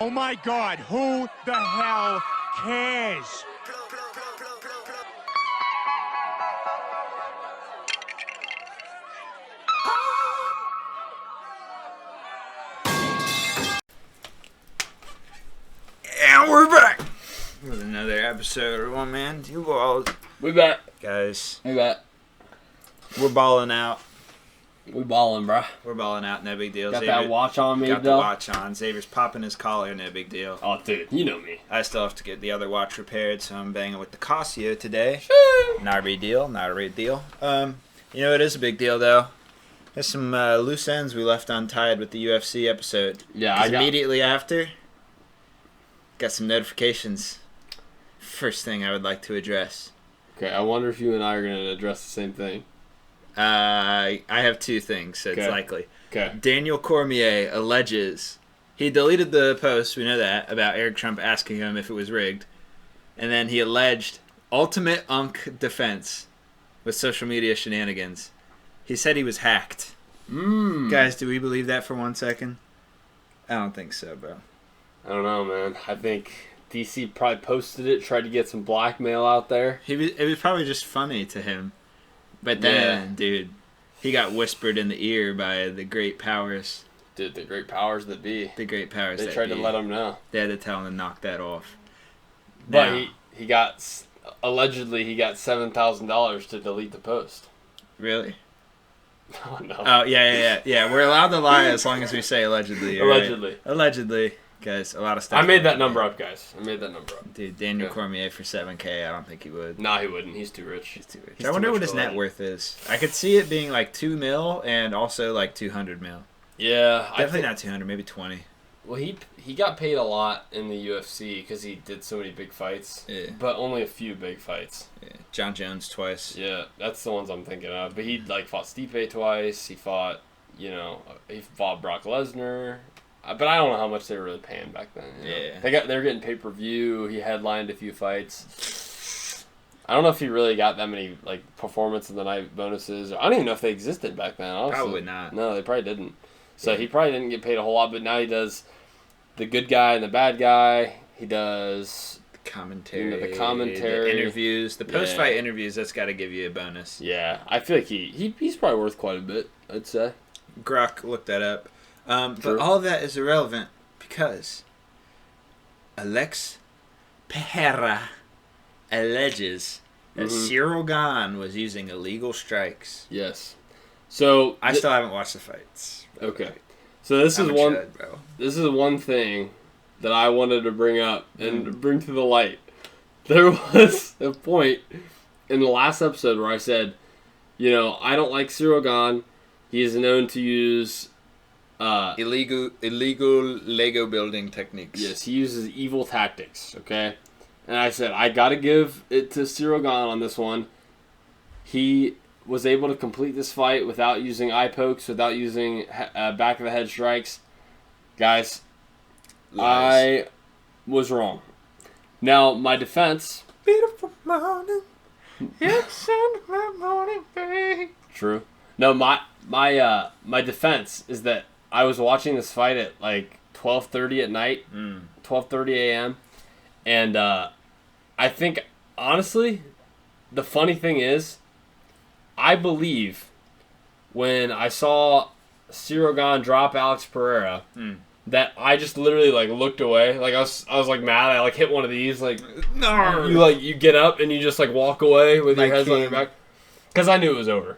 Oh my God, who the hell cares? And we're back with another episode of One Man, Two Balls. We back. Guys, We back. we're balling out. We balling, bruh. We're balling out, no big deal. Got that watch on me, Got though? the watch on. Xavier's popping his collar, no big deal. Oh, dude, you know me. I still have to get the other watch repaired, so I'm banging with the Casio today. Not a big deal, not a big deal. You know, it is a big deal, though. There's some loose ends we left untied with the UFC episode. Yeah, immediately after, got some notifications. First thing I would like to address. Okay, I wonder if you and I are going to address the same thing. I have two things, so it's likely. Okay. Daniel Cormier alleges he deleted the post, we know that, about Eric Trump asking him if it was rigged. And then he alleged ultimate unk defense with social media shenanigans. He said he was hacked. Guys, do we believe that for 1 second? I don't think so, bro. I don't know, man. I think DC probably posted it, tried to get some blackmail out there. It was probably just funny to him. But then, dude, he got whispered in the ear by the great powers. Dude, the great powers that be. The great powers that be. They tried to let him know. They had to tell him to knock that off. But Now, he got, allegedly, he got $7,000 to delete the post. Really? Oh, no. Oh, yeah. We're allowed to lie as long as we say allegedly. Allegedly. Right? Allegedly. Guys, a lot of stuff. I made that number up, guys. I made that number up. Dude, Daniel Cormier for $7K, I don't think he would. Nah, he wouldn't. He's too rich. He's too rich. He's I too wonder much what his for net that. worth is. I could see it being like $2 million and also like $200 million. Yeah. Definitely not 200, maybe 20. Well, he got paid a lot in the UFC because he did so many big fights. Yeah. But only a few big fights. Yeah. John Jones twice. Yeah, that's the ones I'm thinking of. But he fought Stipe twice. He fought, he fought Brock Lesnar. But I don't know how much they were really paying back then. Yeah. They were getting pay-per-view. He headlined a few fights. I don't know if he really got that many performance of the night bonuses. I don't even know if they existed back then. Honestly. Probably not. No, they probably didn't. So he probably didn't get paid a whole lot. But now he does the good guy and the bad guy. He does Commentary, the interviews, the post-fight interviews. That's got to give you a bonus. Yeah, I feel like he's probably worth quite a bit. I'd say. Grok looked that up, but all of that is irrelevant because Alex Pereira alleges that Cyril Gane was using illegal strikes. Yes. So I still haven't watched the fights. Okay. So this is one thing that I wanted to bring up and bring to the light. There was a point in the last episode where I said, I don't like Cyril Gane. He is known to use illegal Lego building techniques. Yes, he uses evil tactics, okay? And I said, I got to give it to Cyril Gane on this one. He was able to complete this fight without using eye pokes, without using back of the head strikes. Guys, Lies. I was wrong. Now, my defense... Beautiful morning. It's my morning, babe. True. No, my defense is that I was watching this fight at 12:30 at night, 12:30 a.m., and I think, honestly, the funny thing is, I believe when I saw Cyril Gane drop Alex Pereira, that I just literally looked away. I was mad. I hit one of these. No. You get up and you just walk away with your head on your back. Because I knew it was over.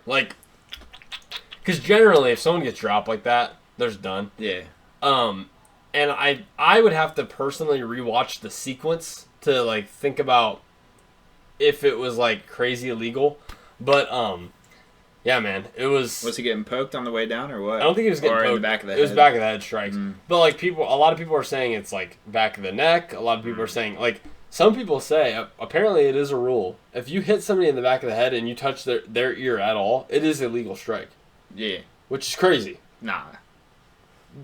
Because generally if someone gets dropped like that, they're just done. Yeah. And I would have to personally rewatch the sequence to think about if it was crazy illegal. But yeah, man, it was. Was he getting poked on the way down or what? I don't think he was getting poked. In the back of the head. It was back of the head strikes. But a lot of people are saying it's back of the neck. A lot of people are saying some people say apparently it is a rule. If you hit somebody in the back of the head and you touch their ear at all, it is a legal strike. Yeah. Which is crazy. Nah.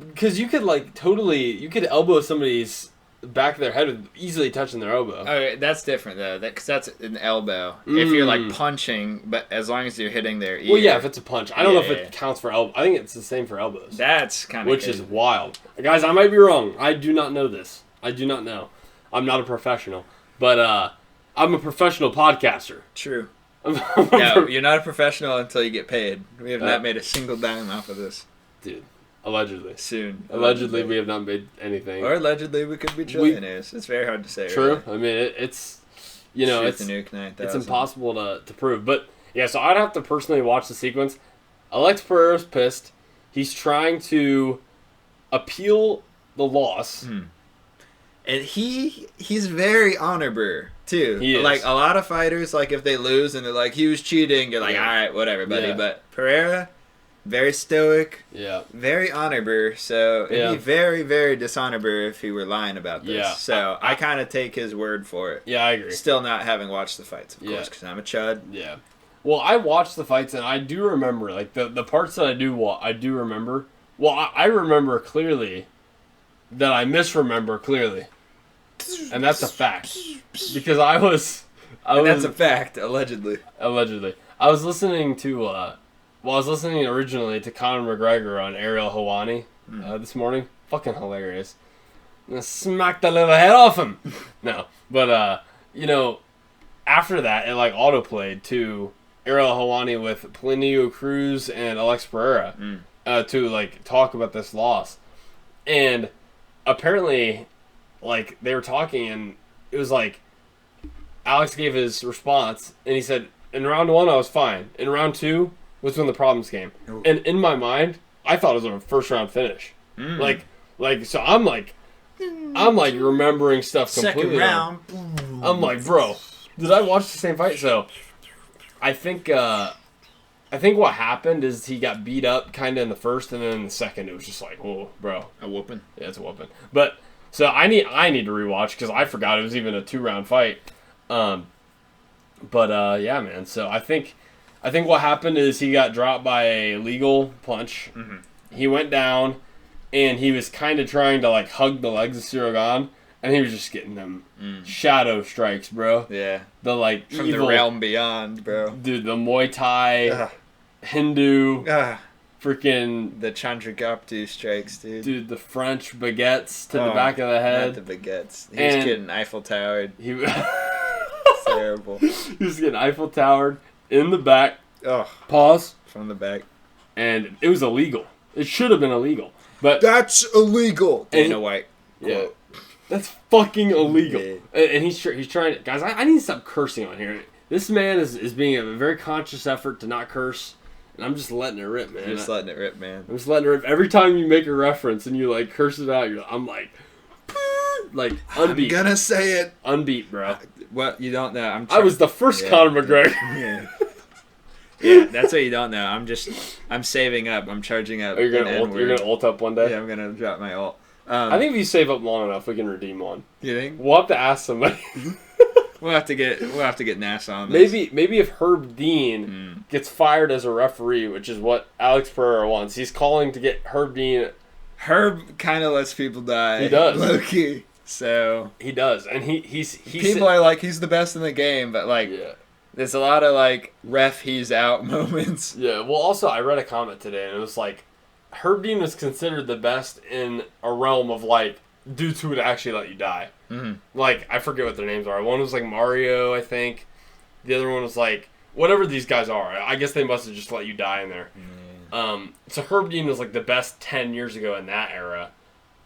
Because you could you could elbow somebody's back of their head with easily touching their elbow. Okay, that's different though, because that's an elbow. If you're like punching, but as long as you're hitting their ear. Well, yeah, if it's a punch, I don't know if it counts for elbow. I think it's the same for elbows. That's kind of which is wild, guys. I might be wrong. I do not know this. I do not know. I'm not a professional, but I'm a professional podcaster. True. No, you're not a professional until you get paid. We have not made a single dime off of this. Dude, allegedly. Soon. Allegedly, we have not made anything. Or allegedly, we could be trillionaires. It's very hard to say. True. Really. I mean, it's, you know, it's impossible to prove. But, yeah, so I'd have to personally watch the sequence. Alex Pereira's pissed. He's trying to appeal the loss. And he's very honorable too. He is. Like a lot of fighters, like if they lose and they're like he was cheating, you're like, all right, whatever, buddy. Yeah. But Pereira, very stoic, Yeah. very honorable. So it'd be very, very dishonorable if he were lying about this. Yeah. So I kind of take his word for it. Yeah, I agree. Still not having watched the fights, of course, because I'm a chud. Yeah. Well, I watched the fights and I do remember, like the parts that I do remember. Well, I remember clearly that I misremember clearly. And that's a fact. Because I was that's a fact, allegedly. Allegedly. I was listening to, I was listening originally to Conor McGregor on Ariel Helwani this morning. Fucking hilarious. I'm gonna smack the little head off him. No. But, you know, after that, it like autoplayed to Ariel Helwani with Plinio Cruz and Alex Pereira to like talk about this loss. And apparently, like, they were talking, and it was like, Alex gave his response, and he said, in round 1, I was fine. In round 2 was when the problems came. Ooh. And in my mind, I thought it was a first-round finish. Like, so I'm like remembering stuff completely. Second round. I'm like, bro, did I watch the same fight? So, I think what happened is he got beat up kind of in the first, and then in the second, it was just like, whoa, bro. A whooping? Yeah, it's a whooping. But, so I need to rewatch because I forgot it was even a 2-round fight. Yeah, man. So I think what happened is he got dropped by a legal punch. He went down, and he was kind of trying to like hug the legs of Cyril Gane, and he was just getting them shadow strikes, bro. Yeah. The like from evil, the realm beyond, bro. Dude, the Muay Thai, Hindu. Freaking the Chandragupta strikes, dude. Dude, the French baguettes to the back of the head. Not the baguettes. He was getting Eiffel Towered. Terrible. He was getting Eiffel Towered in the back. Oh. Pause. From the back. And it was illegal. It should have been illegal. But that's illegal. Dana White. Yeah. That's fucking illegal. Yeah. And he's trying to... Guys, I need to stop cursing on here. This man is being a very conscious effort to not curse. And I'm just letting it rip, man. You're just letting it rip, man. I'm just letting it rip. Every time you make a reference and you, like, curse it out, I'm like unbeat. I'm gonna say it. Unbeat, bro. Well, you don't know. I was the first Conor McGregor. Yeah, that's what you don't know. I'm saving up. I'm charging up. You're gonna ult up one day? Yeah, I'm gonna drop my ult. I think if you save up long enough, we can redeem one. You think? We'll have to ask somebody. We'll have to get NASA on this. Maybe if Herb Dean gets fired as a referee, which is what Alex Pereira wants, he's calling to get Herb Dean. Herb kind of lets people die. He does, low key. So he does, and he's people are like he's the best in the game, but like there's a lot of like he's out moments. Yeah. Well, also I read a comment today, and it was like Herb Dean was considered the best in a realm of like dudes who would actually let you die. Like, I forget what their names are. One was like Mario, I think. The other one was like whatever these guys are. I guess they must have just let you die in there. So Herb Dean was like the best 10 years ago in that era,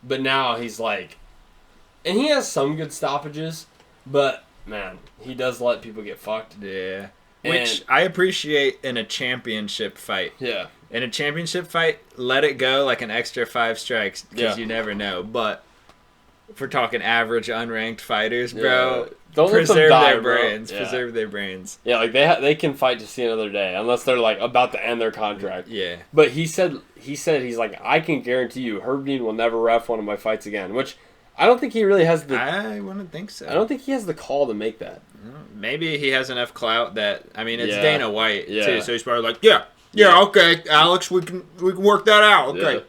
but now he's like, and he has some good stoppages, but man, he does let people get fucked. Yeah, which I appreciate in a championship fight. Yeah, in a championship fight, let it go like an extra 5 strikes because you never know. But if we're talking average unranked fighters, bro, don't preserve let them die, their brains. Yeah. Preserve their brains. Yeah, like they can fight to see another day unless they're like about to end their contract. Yeah. But he's like, I can guarantee you Herb Dean will never ref one of my fights again, which I don't think he really has the... I wouldn't think so. I don't think he has the call to make that. Maybe he has enough clout that... I mean, it's Dana White, too, so he's probably like, okay, Alex, we can work that out, okay.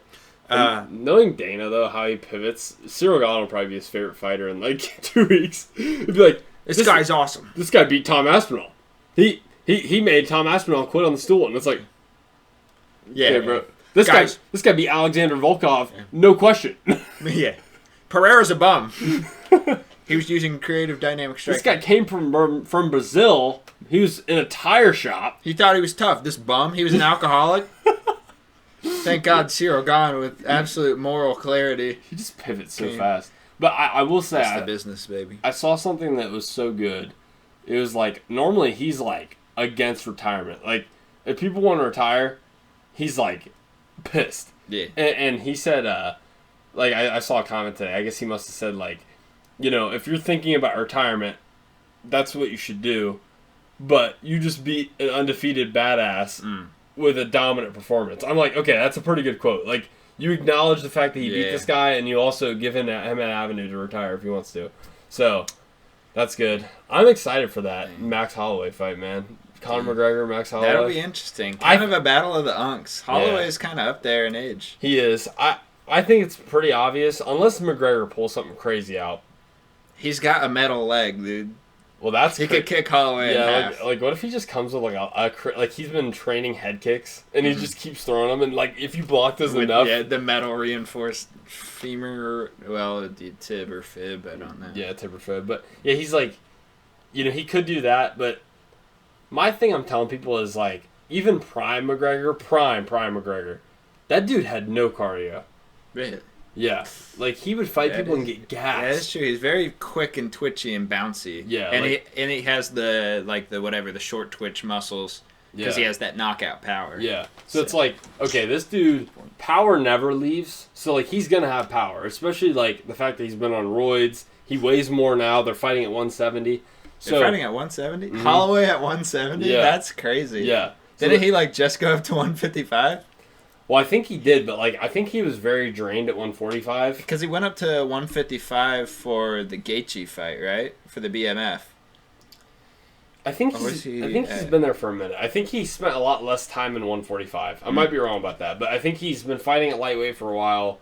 Knowing Dana though, how he pivots, Cyril Gane will probably be his favorite fighter in like 2 weeks. He'd be like, this guy's awesome. This guy beat Tom Aspinall. He made Tom Aspinall quit on the stool, and it's like, Yeah, okay, bro. This guy beat Alexander Volkov, no question. Yeah. Pereira's a bum. He was using creative dynamic striking. This guy came from Brazil. He was in a tire shop. He thought he was tough. This bum. He was an alcoholic. Thank God Cyril Gane with absolute moral clarity. He just pivots so fast. But I will say, That's the business, baby. I saw something that was so good. It was like, normally he's like against retirement. Like, if people want to retire, he's like pissed. Yeah. And he said, like, I saw a comment today. I guess he must have said, like, you know, if you're thinking about retirement, that's what you should do. But you just beat an undefeated badass with a dominant performance. I'm like, okay, that's a pretty good quote. Like, you acknowledge the fact that he beat this guy, and you also give him an avenue to retire if he wants to. So, that's good. I'm excited for that Max Holloway fight, man. Conor McGregor, Max Holloway. That'll be interesting. Kind of a battle of the unks. Holloway's kind of up there in age. He is. I think it's pretty obvious, unless McGregor pulls something crazy out. He's got a metal leg, dude. Well, that's he could kick Holloway in half. Like what if he just comes with like he's been training head kicks and he just keeps throwing them, and like if you block this enough, the metal reinforced femur, the tib or fib, I don't know. Yeah, tib or fib, but yeah, he's like, you know, he could do that, but my thing I'm telling people is like, even prime McGregor, that dude had no cardio. Really? Yeah, like he would fight people and get gassed. Yeah, that's true. He's very quick and twitchy and bouncy. Yeah, and he has the short twitch muscles because he has that knockout power. Yeah, so it's like, okay, this dude, power never leaves. So like he's gonna have power, especially like the fact that he's been on roids. He weighs more now. They're fighting at 170. They're fighting at 170. Holloway at 170. Yeah, that's crazy. Yeah, didn't he like just go up to 155? Well, I think he did, but like I think he was very drained at 145. Because he went up to 155 for the Gaethje fight, right? For the BMF. I think he's been there for a minute. I think he spent a lot less time in 145. I might be wrong about that, but I think he's been fighting at lightweight for a while,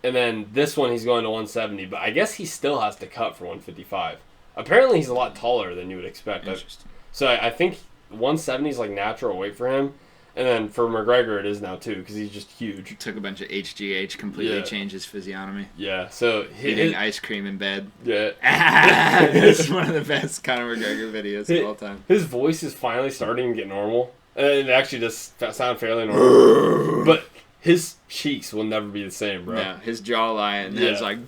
and then this one he's going to 170. But I guess he still has to cut for 155. Apparently, he's a lot taller than you would expect. Interesting. So I think 170 is like natural weight for him. And then for McGregor, it is now too, because he's just huge. Took a bunch of HGH, completely changed his physiognomy. Yeah, so eating ice cream in bed. Yeah, it's one of the best Conor McGregor videos of all time. His voice is finally starting to get normal, and it actually does sound fairly normal. But his cheeks will never be the same, bro. No, his jawline is like.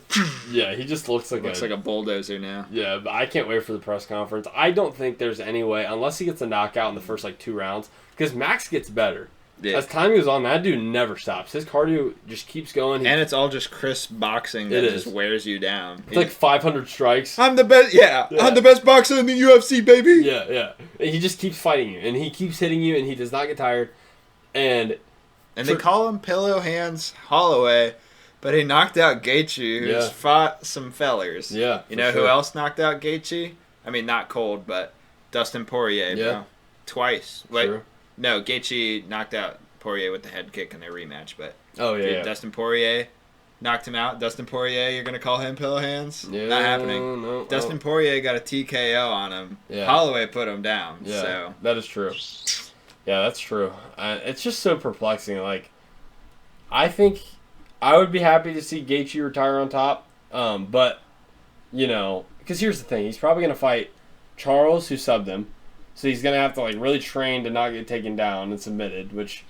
Yeah, he just looks like a bulldozer now. Yeah, but I can't wait for the press conference. I don't think there's any way, unless he gets a knockout in the first like 2 rounds. Because Max gets better. Yeah. As time goes on, that dude never stops. His cardio just keeps going. And it's all just crisp boxing that just wears you down. It's like 500 strikes. I'm the best. Yeah, I'm the best boxer in the UFC, baby. Yeah. And he just keeps fighting you, and he keeps hitting you, and he does not get tired. And they call him Pillow Hands Holloway, but he knocked out Gaethje, who's fought some fellers. Yeah. You know who else knocked out Gaethje? I mean, not cold, but Dustin Poirier, bro. Twice. True. No, Gaethje knocked out Poirier with the head kick in their rematch, but Dustin Poirier knocked him out. Dustin Poirier, you're going to call him Pillow Hands? Yeah, not happening. No, Dustin Poirier got a TKO on him. Yeah. Holloway put him down. Yeah, so. that is true. Yeah, that's true. It's just so perplexing. Like, I think I would be happy to see Gaethje retire on top, but, you know, because here's the thing. He's probably going to fight Charles, who subbed him. So he's going to have to like really train to not get taken down and submitted, which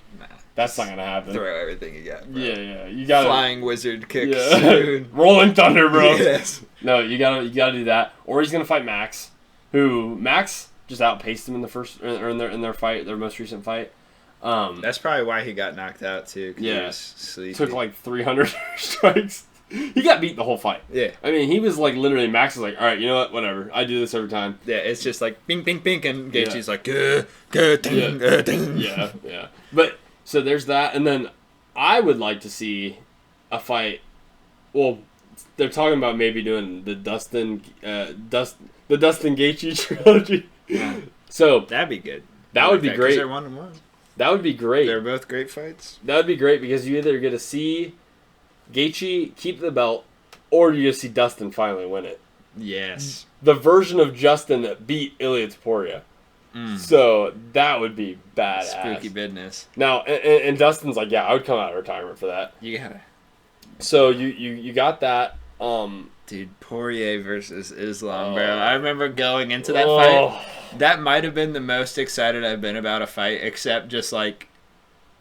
that's not going to happen. Throw everything you got, bro. Yeah. You got flying wizard kick soon. Rolling thunder, bro. Yes. No, you got to do that. Or he's going to fight Max, who Max just outpaced him in the first or in their fight, their most recent fight. That's probably why he got knocked out too. He was sleepy. Took like 300 strikes. He got beat the whole fight. Yeah. I mean, he was like literally, Max was like, all right, you know what, whatever. I do this every time. Yeah, it's just like bing, bing, bing, and Gaethje's like, ding. Yeah. But, so there's that, and then I would like to see a fight, well, they're talking about maybe doing the Dustin Gaethje trilogy. Yeah. So. That'd be good. That would be great. They're 1-1. That would be great. They're both great fights. That would be great because you either get to see Gaethje keep the belt, or you just see Dustin finally win it. Yes. The version of Justin that beat Ilia Topuria. So that would be badass. Spooky business. Now, and Dustin's like, yeah, I would come out of retirement for that. You gotta. So you got that. Dude, Poirier versus Islam, bro. I remember going into that fight. That might have been the most excited I've been about a fight, except just like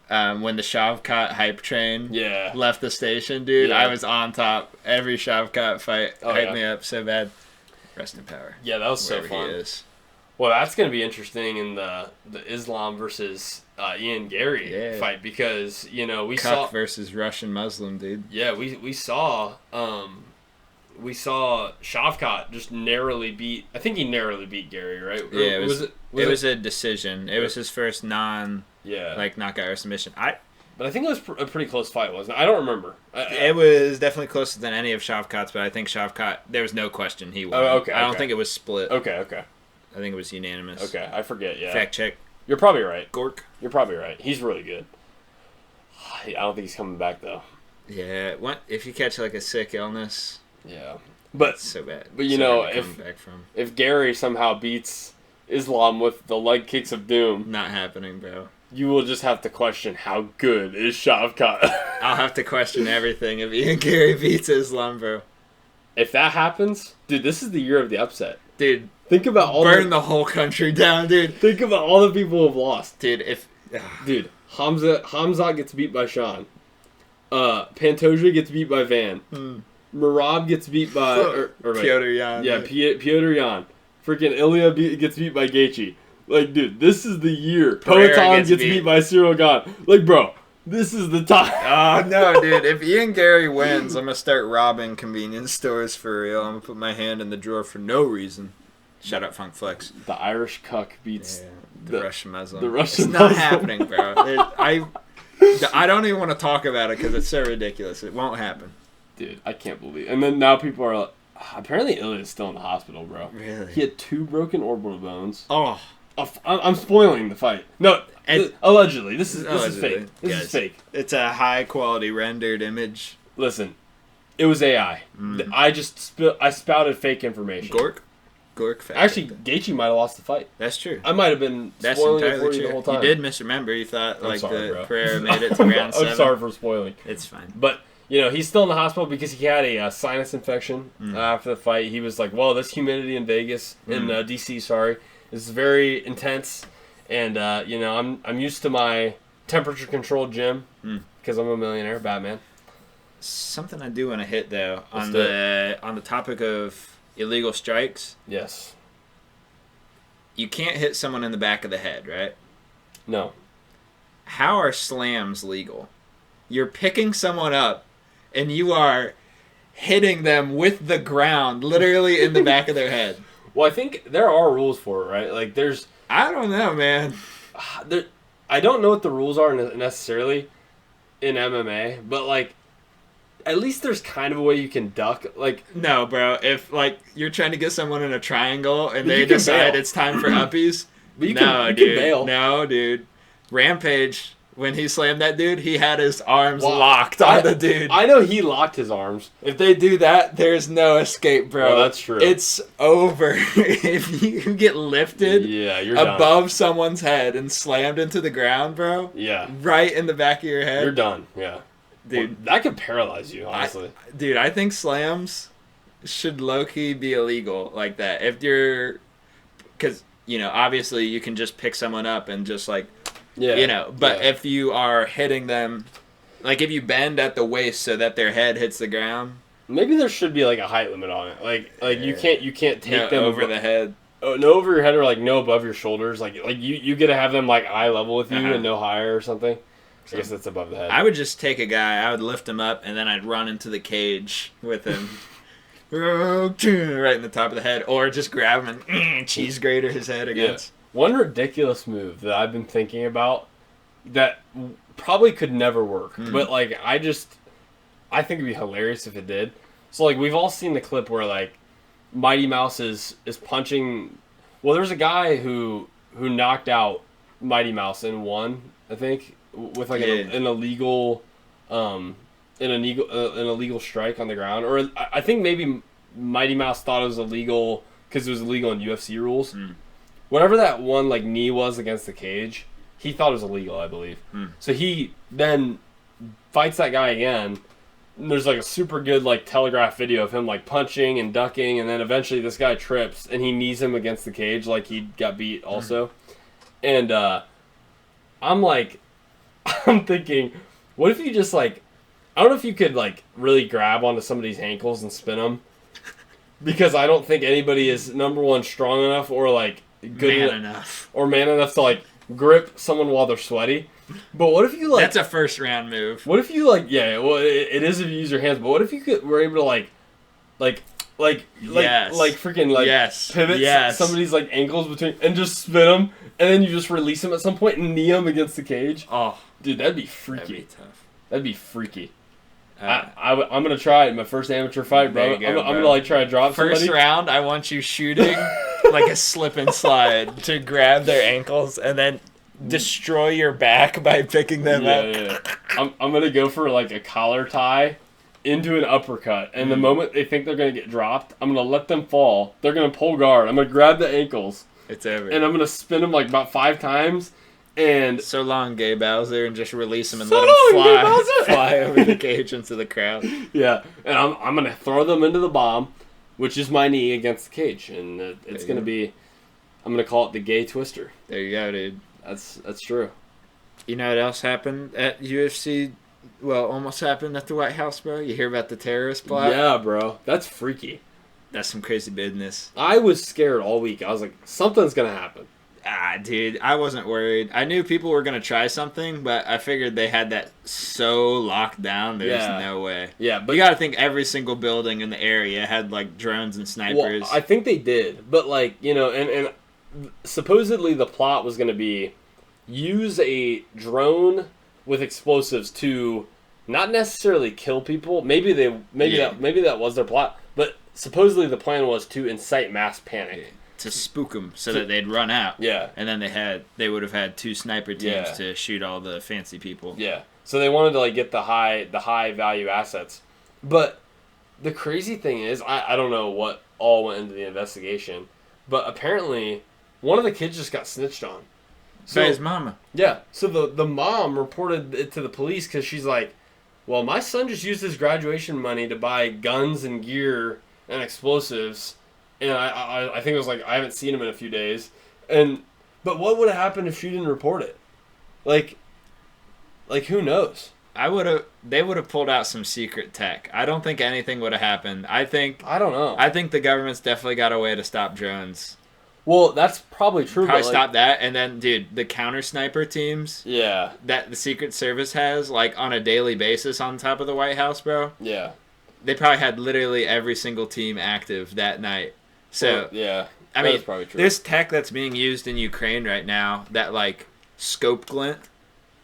when the Shavkat hype train left the station, dude. Yeah. I was on top. Every Shavkat fight hyped me up so bad. Rest in power. Yeah, that was so Wherever fun. He is. Well, that's going to be interesting in the Islam versus Ian Gary fight because, you know, we saw... versus Russian Muslim, dude. Yeah, we saw Shavkat just narrowly beat... I think he narrowly beat Gary, right? Yeah, it was a decision. It was his first knockout or submission. But I think it was a pretty close fight, wasn't it? I don't remember. It was definitely closer than any of Shavkat's, but I think Shavkat, there was no question he won. Oh, okay. I don't think it was split. Okay. I think it was unanimous. Okay, I forget, yeah. Fact check. You're probably right. Gork. You're probably right. He's really good. I don't think he's coming back, though. Yeah, if you catch like a sick illness, yeah, but it's so bad. But you know, if Gary somehow beats Islam with the leg kicks of doom, not happening, bro. You will just have to question how good is Shavkat. I'll have to question everything if Ian Gary beats Islam, bro. If that happens, dude, this is the year of the upset, dude. Think about all burn the whole country down, dude. Think about all the people who have lost, dude. Dude, Hamzat gets beat by Sean. Pantoja gets beat by Van. Marab gets beat by Piotr Jan. Yeah, Piotr Jan. Freaking Ilya gets beat by Gaethje. Like, dude, this is the year. Poatan gets beat by Cyril Gane. Like, bro, this is the time. Oh, no, dude. If Ian Gary wins, I'm going to start robbing convenience stores for real. I'm going to put my hand in the drawer for no reason. Shout out Funk Flex. The Irish cuck beats the Russian Muslim. The Russian It's not happening, bro. I don't even want to talk about it because it's so ridiculous. It won't happen. Dude, I can't believe it. And then now people are like, apparently Ilya is still in the hospital, bro. Really? He had 2 broken orbital bones. Oh. I'm spoiling the fight. No, allegedly. This is fake. This is fake. It's a high quality rendered image. Listen, it was AI. I spouted fake information. Gork fact. Actually, Gaethje might have lost the fight. That's true. I might have been spoiling it for you the whole time. You did misremember. You thought Pereira made it to round 7. I'm sorry for spoiling. It's fine. But, you know, he's still in the hospital because he had a sinus infection after the fight. He was like, well, this humidity in Vegas, in D.C., is very intense. And, you know, I'm used to my temperature-controlled gym because I'm a millionaire, Batman. Something I do want to hit, though, on the topic of illegal strikes. Yes. You can't hit someone in the back of the head, right? No. How are slams legal? You're picking someone up, and you are hitting them with the ground, literally in the back of their head. Well, I think there are rules for it, right? Like, there's... I don't know, man. I don't know what the rules are necessarily in MMA, but, like, at least there's kind of a way you can duck. Like, no, bro. If, like, you're trying to get someone in a triangle and they decide it's time for uppies, you can bail. No, dude. Rampage, when he slammed that dude, he had his arms locked on the dude. I know he locked his arms. If they do that, there's no escape, bro. Oh, that's true. It's over. If you get lifted you're above done. Someone's head and slammed into the ground, bro. Yeah. Right in the back of your head. You're done, yeah. Dude, well, that could paralyze you, honestly. I think slams should low-key be illegal like that. If you're... Because, you know, obviously you can just pick someone up and just, like... Yeah. You know, but if you are hitting them... Like, if you bend at the waist so that their head hits the ground... Maybe there should be, like, a height limit on it. Like you can't take them... over the head. Oh, no over your head or, like, no above your shoulders. Like you get to have them, like, eye level with you and no higher or something. I guess that's above the head. I would just take a guy, I would lift him up, and then I'd run into the cage with him. Right in the top of the head. Or just grab him and cheese grater his head against. Yeah. One ridiculous move that I've been thinking about that probably could never work. But, like, I think it'd be hilarious if it did. So, like, we've all seen the clip where, like, Mighty Mouse is punching... Well, there's a guy who knocked out Mighty Mouse and won, I think... with like an illegal an illegal strike on the ground, or I think maybe Mighty Mouse thought it was illegal because it was illegal in UFC rules. Whatever that one like knee was against the cage, he thought it was illegal, I believe. So he then fights that guy again. And there's like a super good like telegraph video of him like punching and ducking, and then eventually this guy trips and he knees him against the cage like he got beat also. And I'm thinking, what if you just like, I don't know if you could like really grab onto somebody's ankles and spin them, because I don't think anybody is, number one, strong enough or like good man enough to like grip someone while they're sweaty. But what if you like? That's a first round move. What if you like? Yeah, well, it is if you use your hands. But what if you were able to like freaking like pivot somebody's like ankles between and just spin them, and then you just release them at some point and knee them against the cage? Oh, dude, that'd be freaky. That'd be tough. That'd be freaky. I'm gonna try it in my first amateur fight, bro. I'm gonna like try to drop first somebody. round. I want you shooting like a slip and slide to grab their ankles and then destroy your back by picking them up. Yeah. I'm gonna go for like a collar tie into an uppercut, and the moment they think they're gonna get dropped, I'm gonna let them fall. They're gonna pull guard. I'm gonna grab the ankles. It's over. And I'm gonna spin them like about 5 times. And so long, Gay Bowser, and just release him and let him fly over the cage into the crowd. Yeah, and I'm gonna throw them into the bomb, which is my knee against the cage, and it's gonna be. I'm gonna call it the Gay Twister. There you go, dude. That's true. You know what else happened at UFC? Well, almost happened at the White House, bro. You hear about the terrorist plot? Yeah, bro. That's freaky. That's some crazy business. I was scared all week. I was like, something's gonna happen. Dude, I wasn't worried. I knew people were going to try something, but I figured they had that so locked down, there's no way. Yeah, but you got to think every single building in the area had, like, drones and snipers. Well, I think they did, but, like, you know, and supposedly the plot was going to be use a drone with explosives to not necessarily kill people. Maybe that was their plot, but supposedly the plan was to incite mass panic. Yeah. To spook them so that they'd run out. Yeah. And then they would have had 2 sniper teams to shoot all the fancy people. Yeah. So they wanted to like get the high value assets. But the crazy thing is, I don't know what all went into the investigation, but apparently one of the kids just got snitched on. So his mama. Yeah. So the mom reported it to the police because she's like, well, my son just used his graduation money to buy guns and gear and explosives. And I think it was like, I haven't seen him in a few days. But what would have happened if she didn't report it? Like who knows? They would have pulled out some secret tech. I don't think anything would have happened. I don't know. I think the government's definitely got a way to stop drones. Well, that's probably true. Probably stop that. And then, dude, the counter sniper teams. Yeah. That the Secret Service has, like, on a daily basis on top of the White House, bro. Yeah. They probably had literally every single team active that night. So, yeah, I mean, that's probably true. There's tech that's being used in Ukraine right now that, like, scope glint.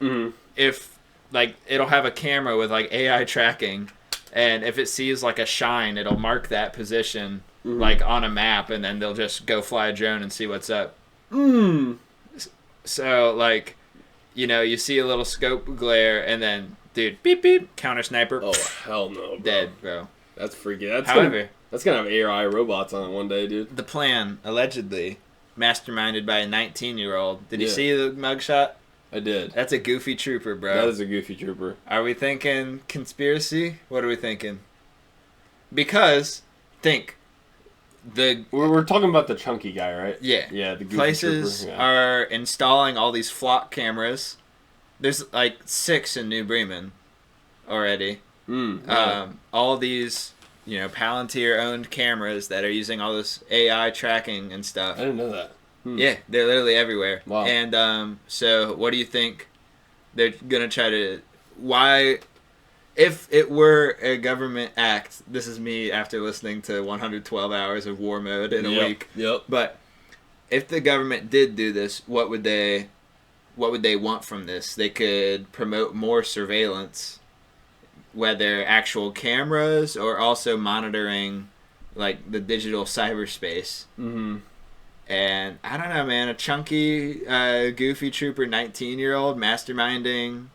Mm-hmm. If, like, it'll have a camera with, like, AI tracking, and if it sees, like, a shine, it'll mark that position, like, on a map, and then they'll just go fly a drone and see what's up. So, like, you know, you see a little scope glare, and then, dude, beep, beep, counter sniper. Oh, hell no, bro. Dead, bro. That's freaky. That's gonna have AI robots on it one day, dude. The plan, allegedly, masterminded by a 19-year-old. Did you see the mugshot? I did. That's a goofy trooper, bro. That is a goofy trooper. Are we thinking conspiracy? What are we thinking? Because, we're talking about the chunky guy, right? Yeah. Yeah, the goofy places trooper. Yeah. are installing all these flock cameras. There's like 6 in New Bremen already. All these, you know, Palantir-owned cameras that are using all this AI tracking and stuff. I didn't know that. Yeah, they're literally everywhere. Wow. And so what do you think they're going to try to... Why... If it were a government act, this is me after listening to 112 hours of war mode in a week. Yep. But if the government did do this, what would they want from this? They could promote more surveillance, whether actual cameras or also monitoring, like, the digital cyberspace. Mm-hmm. And I don't know, man. A chunky, goofy trooper, 19-year-old masterminding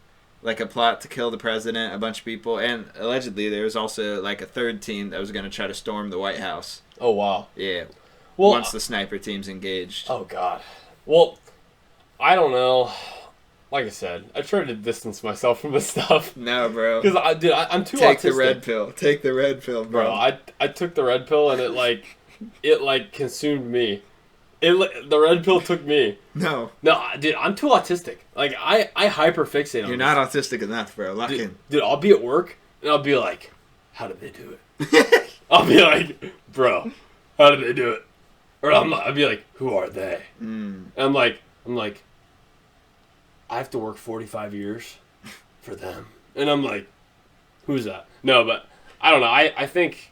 like a plot to kill the president, a bunch of people, and allegedly there was also like a third team that was going to try to storm the White House. Oh wow. Yeah. Well, once the sniper team's engaged. Oh god. Well, I don't know. Like I said, I try to distance myself from this stuff. No, bro. Because I'm too Take autistic. the red pill. Take the red pill, bro. I took the red pill and it consumed me. The red pill took me. No, dude, I'm too autistic. Like I hyperfixate on. You're this. not autistic enough, bro. Lock in. Dude, I'll be at work and I'll be like, how did they do it? I'll be like, bro, how did they do it? Or I'll be like, who are they? And I'm like, I have to work 45 years for them. And I'm like, who's that? No, but I don't know. I think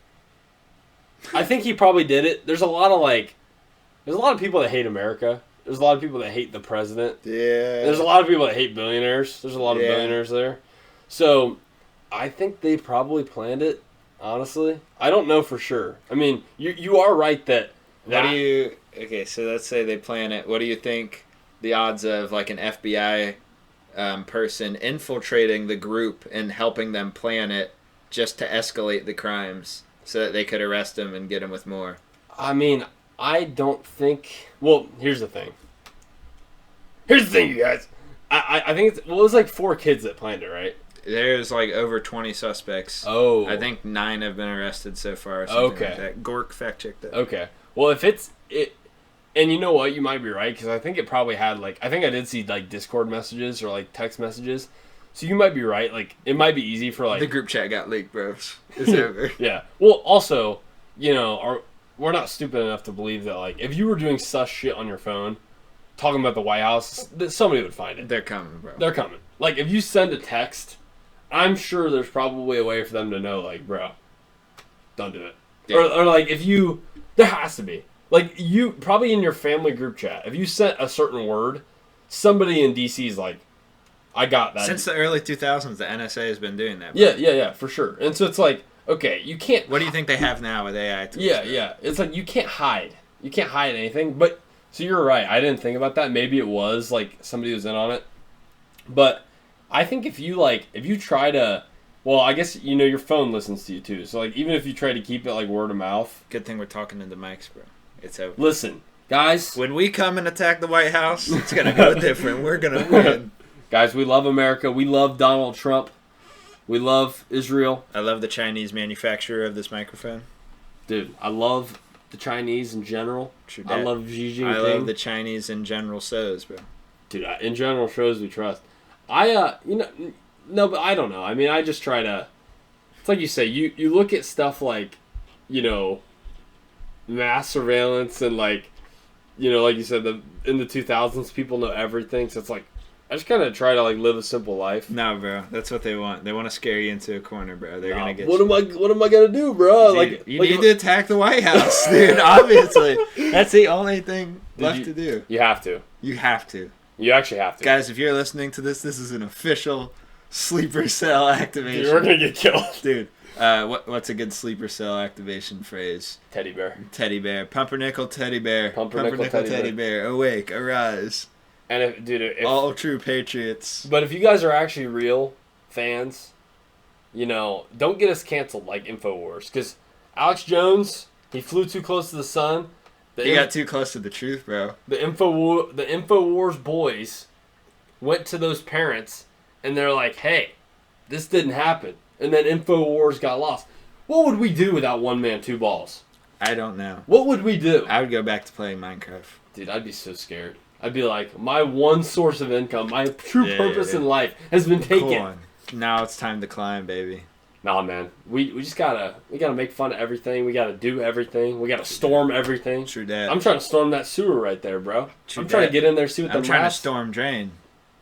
he probably did it. There's a lot of people that hate America. There's a lot of people that hate the president. Yeah. There's a lot of people that hate billionaires. There's a lot of billionaires there. So I think they probably planned it, honestly. I don't know for sure. I mean, you are right that... Okay, so let's say they plan it. What do you think the odds of like an FBI person infiltrating the group and helping them plan it just to escalate the crimes so that they could arrest him and get him with more? I mean, I don't think... Well, here's the thing. You guys. I think it was like 4 kids that planned it, right? There's like over 20 suspects. Oh. I think 9 have been arrested so far. Or something Okay. Like that. Gork fact-checked that. Okay. Well, if it... And you know what? You might be right, because I think it probably had, like... I think I did see, like, Discord messages or, like, text messages. So you might be right. Like, it might be easy for, like... The group chat got leaked, bro. It's over. Yeah. Well, also, you know, we're not stupid enough to believe that, like, if you were doing sus shit on your phone, talking about the White House, somebody would find it. They're coming, bro. They're coming. Like, if you send a text, I'm sure there's probably a way for them to know, like, bro, don't do it. Yeah. Or, like, if you... There has to be. Like, you... Probably in your family group chat, if you sent a certain word, somebody in D.C. is like, I got that. Since the early 2000s, the NSA has been doing that, bro. Yeah, for sure. And so it's like, okay, you can't... What do you think they have now with AI tools? Yeah. It's like, you can't hide. You can't hide anything. But, so you're right. I didn't think about that. Maybe it was, like, somebody was in on it. But I think if you try to... Well, I guess, you know, your phone listens to you, too. So, like, even if you try to keep it, like, word of mouth... Good thing we're talking into mics, bro. It's over. Listen, guys... When we come and attack the White House, it's going to go different. We're going to win. Guys, we love America. We love Donald Trump. We love Israel. I love the Chinese manufacturer of this microphone. Dude, I love the Chinese in general. True I dat. love Xi Jinping. I love the Chinese in general so's, bro. Dude, in general shows we trust. No, but I don't know. I mean, I just try to... It's like you say, you look at stuff like, you know, mass surveillance and, like, you know, like you said, in the 2000s, people know everything. So it's like, I just kind of try to, like, live a simple life. No, bro. That's what they want. They want to scare you into a corner, bro. They're going to get What you. am I going to do, bro? Dude, you need to attack the White House, dude. Obviously. That's the only thing left to do. You have to. You have to. You actually have to. Guys, if you're listening to this is an official sleeper cell activation. Dude, we're going to get killed. Dude, what's a good sleeper cell activation phrase? Teddy bear. Teddy bear. Pumpernickel teddy bear. Pumpernickel teddy bear. Awake, arise. And if all true patriots. But if you guys are actually real fans, you know, don't get us canceled like InfoWars. Because Alex Jones, he flew too close to the sun. He got too close to the truth, bro. The InfoWars boys went to those parents, and they're like, hey, this didn't happen. And then InfoWars got lost. What would we do without one man, two balls? I don't know. What would we do? I would go back to playing Minecraft. Dude, I'd be so scared. I'd be like, my one source of income, my true purpose in life has been taken. Cool on. Now it's time to climb, baby. Nah, man. We just gotta make fun of everything. We gotta do everything. We gotta storm everything. True that. I'm trying to storm that sewer right there, bro. True I'm trying dat. to get in there, see what I'm the trying rats... to storm drain.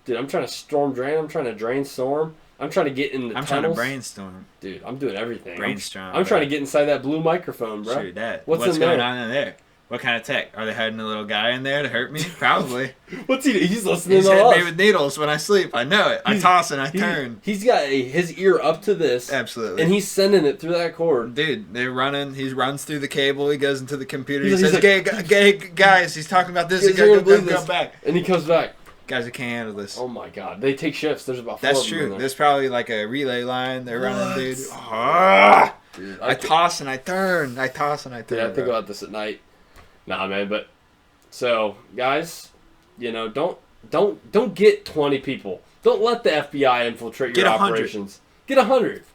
Dude, I'm trying to storm drain. I'm trying to drain storm. I'm trying to get in the I'm tunnels. trying to brainstorm. Dude, I'm doing everything. Brainstorm. I'm trying to get inside that blue microphone, bro. True that. What's in going there? on in there? What kind of tech? Are they hiding a little guy in there to hurt me? Probably. What's he? He's listening He's to hitting us. me with needles when I sleep. I know it. I toss and I turn. He's got his ear up to this. Absolutely. And he's sending it through that cord. Dude, they're running. He runs through the cable. He goes into the computer. He He's says, like, gay guys. He's talking about this. He's He gotta gonna believe go this. back. And he comes back. Guys that can't handle this. Oh my god, they take shifts. There's about 4 That's of them in true. there. There's probably like a relay line they're running, dude. Dude, I toss and I turn. I toss and I turn. Yeah, I think about this at night. Nah, man, but so guys, don't get 20 people. Don't let the FBI infiltrate your Get 100. operations. Get 100.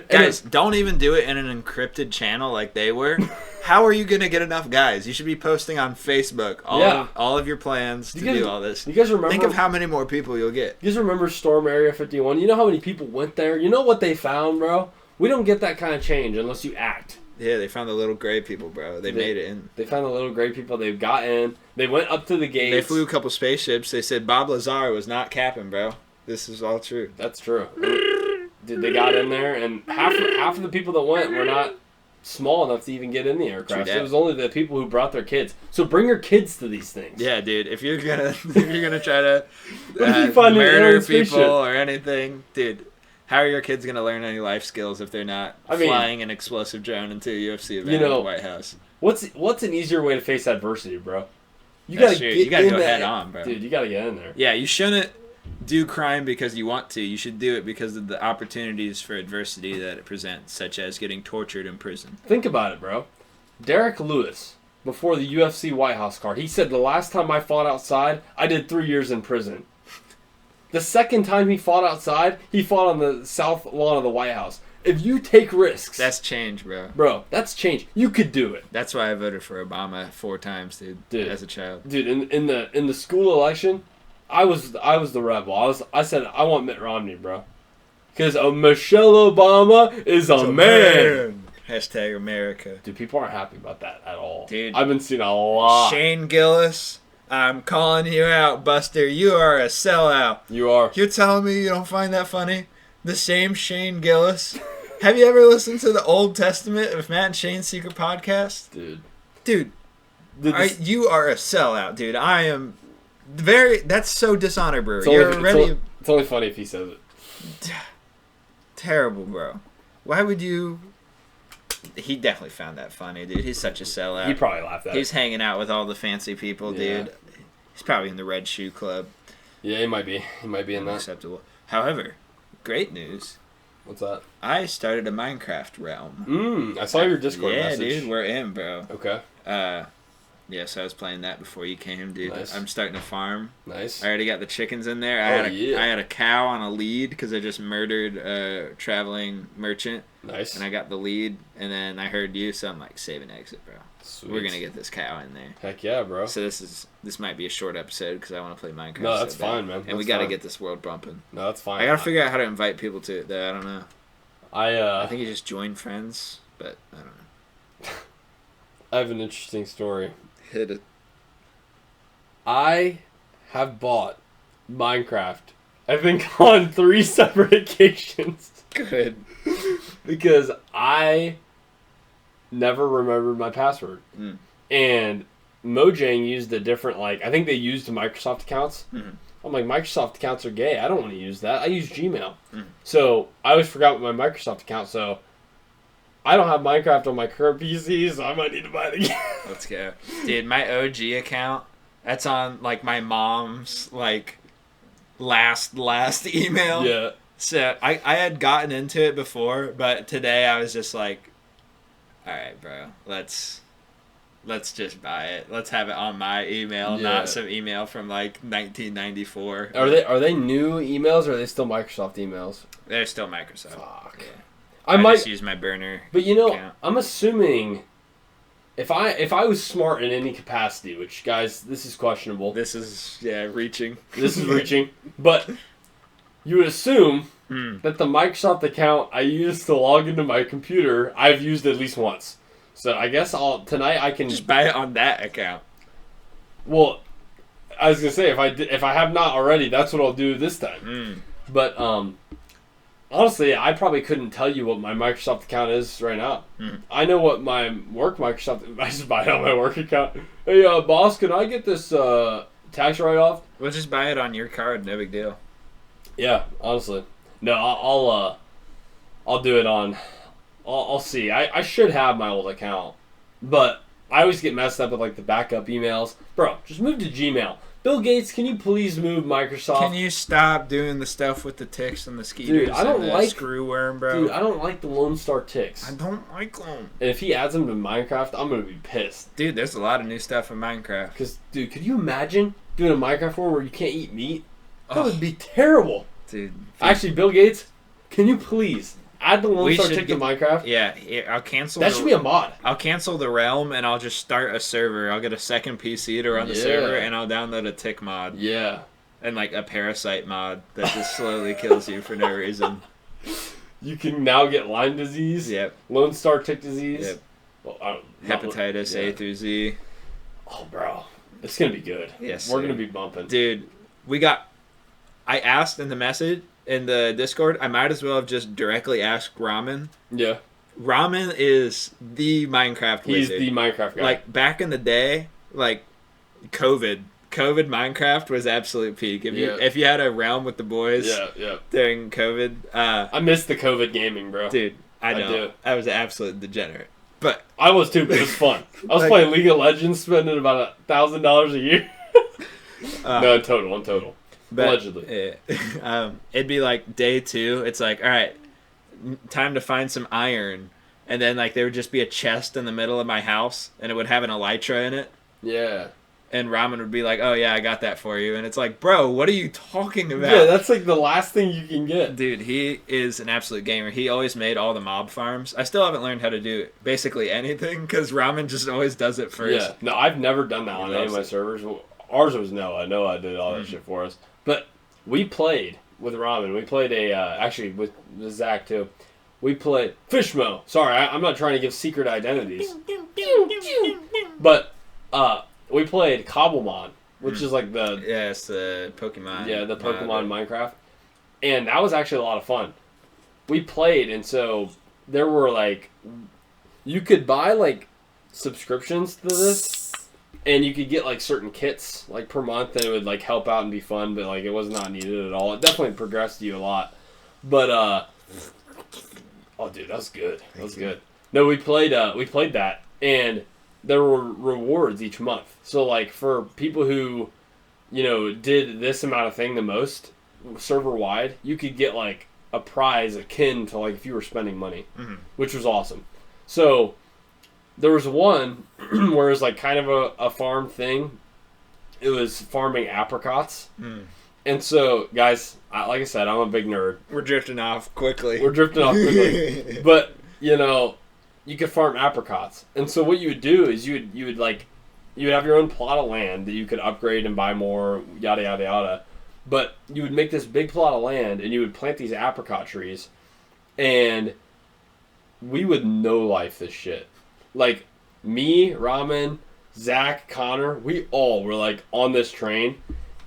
Guys, don't even do it in an encrypted channel like they were. How are you gonna get enough guys? You should be posting on Facebook all of your plans to do all this. You guys remember? Think of how many more people you'll get. You guys remember Storm Area 51? You know how many people went there? You know what they found, bro? We don't get that kind of change unless you act. Yeah, they found the little gray people, bro. They made it in. They found the little gray people. They've got in. They went up to the gates. They flew a couple spaceships. They said Bob Lazar was not capping, bro. This is all true. That's true. Dude, they got in there, and half of the people that went were not small enough to even get in the aircraft. So it was only the people who brought their kids. So bring your kids to these things. Yeah, dude. If you're gonna try to murder people or anything, dude, how are your kids gonna learn any life skills if they're not flying an explosive drone into a UFC event at the White House? What's an easier way to face adversity, bro? You gotta go head on, bro. Dude, you gotta get in there. Yeah, you shouldn't do crime because you want to. You should do it because of the opportunities for adversity that it presents, such as getting tortured in prison. Think about it, bro. Derek Lewis, before the UFC White House card, he said, the last time I fought outside, I did 3 years in prison. The second time he fought outside, he fought on the south lawn of the White House. If you take risks... That's change, bro. Bro, that's change. You could do it. That's why I voted for Obama 4 times, dude as a child. Dude, in the school election... I was the rebel. I said I want Mitt Romney, bro, because Michelle Obama is a man. Hashtag America. Dude, people aren't happy about that at all. Dude, I've been seeing a lot. Shane Gillis, I'm calling you out, Buster. You are a sellout. You are. You're telling me you don't find that funny? The same Shane Gillis. Have you ever listened to the Old Testament of Matt and Shane's Secret Podcast? Dude, you are a sellout, dude. I am. That's so dishonor, bro. It's only funny if he says it. Terrible, bro. Why would you? He definitely found that funny, dude. He's such a sellout. He probably laughed at it. He's hanging out with all the fancy people, dude. He's probably in the Red Shoe Club. Yeah, he might be. He might be in that. Acceptable. However, great news. What's that? I started a Minecraft realm. I saw your Discord message. Yeah, dude, we're in, bro. Okay. Yeah, so I was playing that before you came, dude. Nice. I'm starting to farm. Nice. I already got the chickens in there. I had a cow on a lead because I just murdered a traveling merchant. Nice. And I got the lead, and then I heard you, so I'm like, save an exit, bro. Sweet. We're gonna get this cow in there. Heck yeah, bro. So this might be a short episode because I want to play Minecraft. No, that's fine, man. And we got to get this world bumping. No, that's fine. I gotta figure out how to invite people to it, though. I don't know. I think you just join friends, but I don't know. I have an interesting story. Hit it. I have bought Minecraft, I think, on 3 separate occasions. Good. Because I never remembered my password. And Mojang used a different, I think they used Microsoft accounts. I'm like, Microsoft accounts are gay. I don't want to use that. I use Gmail. So I always forgot my Microsoft account, so I don't have Minecraft on my current PC, so I might need to buy it again. Let's go. Dude, my OG account, that's on, my mom's, last email. Yeah. So I had gotten into it before, but today I was just like, all right, bro, let's just buy it. Let's have it on my email, not some email from 1994. Are they new emails or are they still Microsoft emails? They're still Microsoft. Fuck. Yeah. I might might just use my burner. But account. I'm assuming if I was smart in any capacity, which guys, this is questionable. This is reaching. This is reaching. But you would assume that the Microsoft account I use to log into my computer, I've used at least once. So I guess tonight I can just buy it on that account. Well, I was gonna say if I have not already, that's what I'll do this time. But honestly, I probably couldn't tell you what my Microsoft account is right now. I know what my work Microsoft. I just buy it on my work account. Hey, boss, can I get this tax write-off? We'll just buy it on your card. No big deal. Yeah, honestly, no, I'll do it on. I'll see. I should have my old account, but I always get messed up with the backup emails. Bro, just move to Gmail. Bill Gates, can you please move Microsoft? Can you stop doing the stuff with the ticks and the skeeters? Dude, I don't and the like screw worm, bro. Dude, I don't like the Lone Star ticks. I don't like them. And if he adds them to Minecraft, I'm gonna be pissed. Dude, there's a lot of new stuff in Minecraft. Because, dude, could you imagine doing a Minecraft world where you can't eat meat? That would be terrible. Dude. Actually, Bill Gates, can you please add the Lone We Star should tick to Minecraft? Yeah, I'll cancel. That should be a mod. I'll cancel the realm and I'll just start a server. I'll get a second PC to run the server and I'll download a tick mod. Yeah. And like a parasite mod that just slowly kills you for no reason. You can now get Lyme disease. Yep. Lone Star tick disease. Yep. Well, Hepatitis A through Z. Oh, bro. It's going to be good. Yes. We're going to be bumping. Dude, I asked in the message in the Discord, I might as well have just directly asked Ramen. Yeah. Ramen is the Minecraft wizard. He's the Minecraft guy. Like, back in the day, like, COVID Minecraft was absolute peak. If you had a realm with the boys during COVID. I miss the COVID gaming, bro. Dude, I know. do. I was an absolute degenerate. But I was too, but it was fun. I was playing League of Legends, spending about $1,000 a year. No, in total. But, allegedly. It'd be like day 2. It's like, all right, time to find some iron. And then like there would just be a chest in the middle of my house, and it would have an elytra in it. Yeah. And Ramen would be like, oh yeah, I got that for you. And it's like, bro, what are you talking about? Yeah, that's like the last thing you can get. Dude, he is an absolute gamer. He always made all the mob farms. I still haven't learned how to do basically anything because Ramen just always does it first. Yeah. No, I've never done that on any of my servers. Ours was Noah. Noah did all that shit for us. But we played with Ramen. We played actually with Zach too. We played Fishmo. Sorry, I'm not trying to give secret identities. But we played Cobblemon, which is like the... Yeah, it's the Pokemon. Yeah, the Pokemon Minecraft. And that was actually a lot of fun. We played, and so there were like... You could buy like subscriptions to this, and you could get like certain kits like per month, and it would like help out and be fun, but like it was not needed at all. It definitely progressed you a lot. But, oh dude, that was good. That was good. No, we played that, and there were rewards each month. So, like, for people who, you know, did this amount of thing the most, server-wide, you could get, like, a prize akin to, like, if you were spending money, which was awesome. So, there was one where it was, like, kind of a farm thing. It was farming apricots. And so, guys, like I said, I'm a big nerd. We're drifting off quickly. But, you know... You could farm apricots, and so what you would do is you would have your own plot of land that you could upgrade and buy more, yada yada yada. But you would make this big plot of land, and you would plant these apricot trees, and we would no-life this shit. Like me, Ramen, Zach, Connor, we all were like on this train,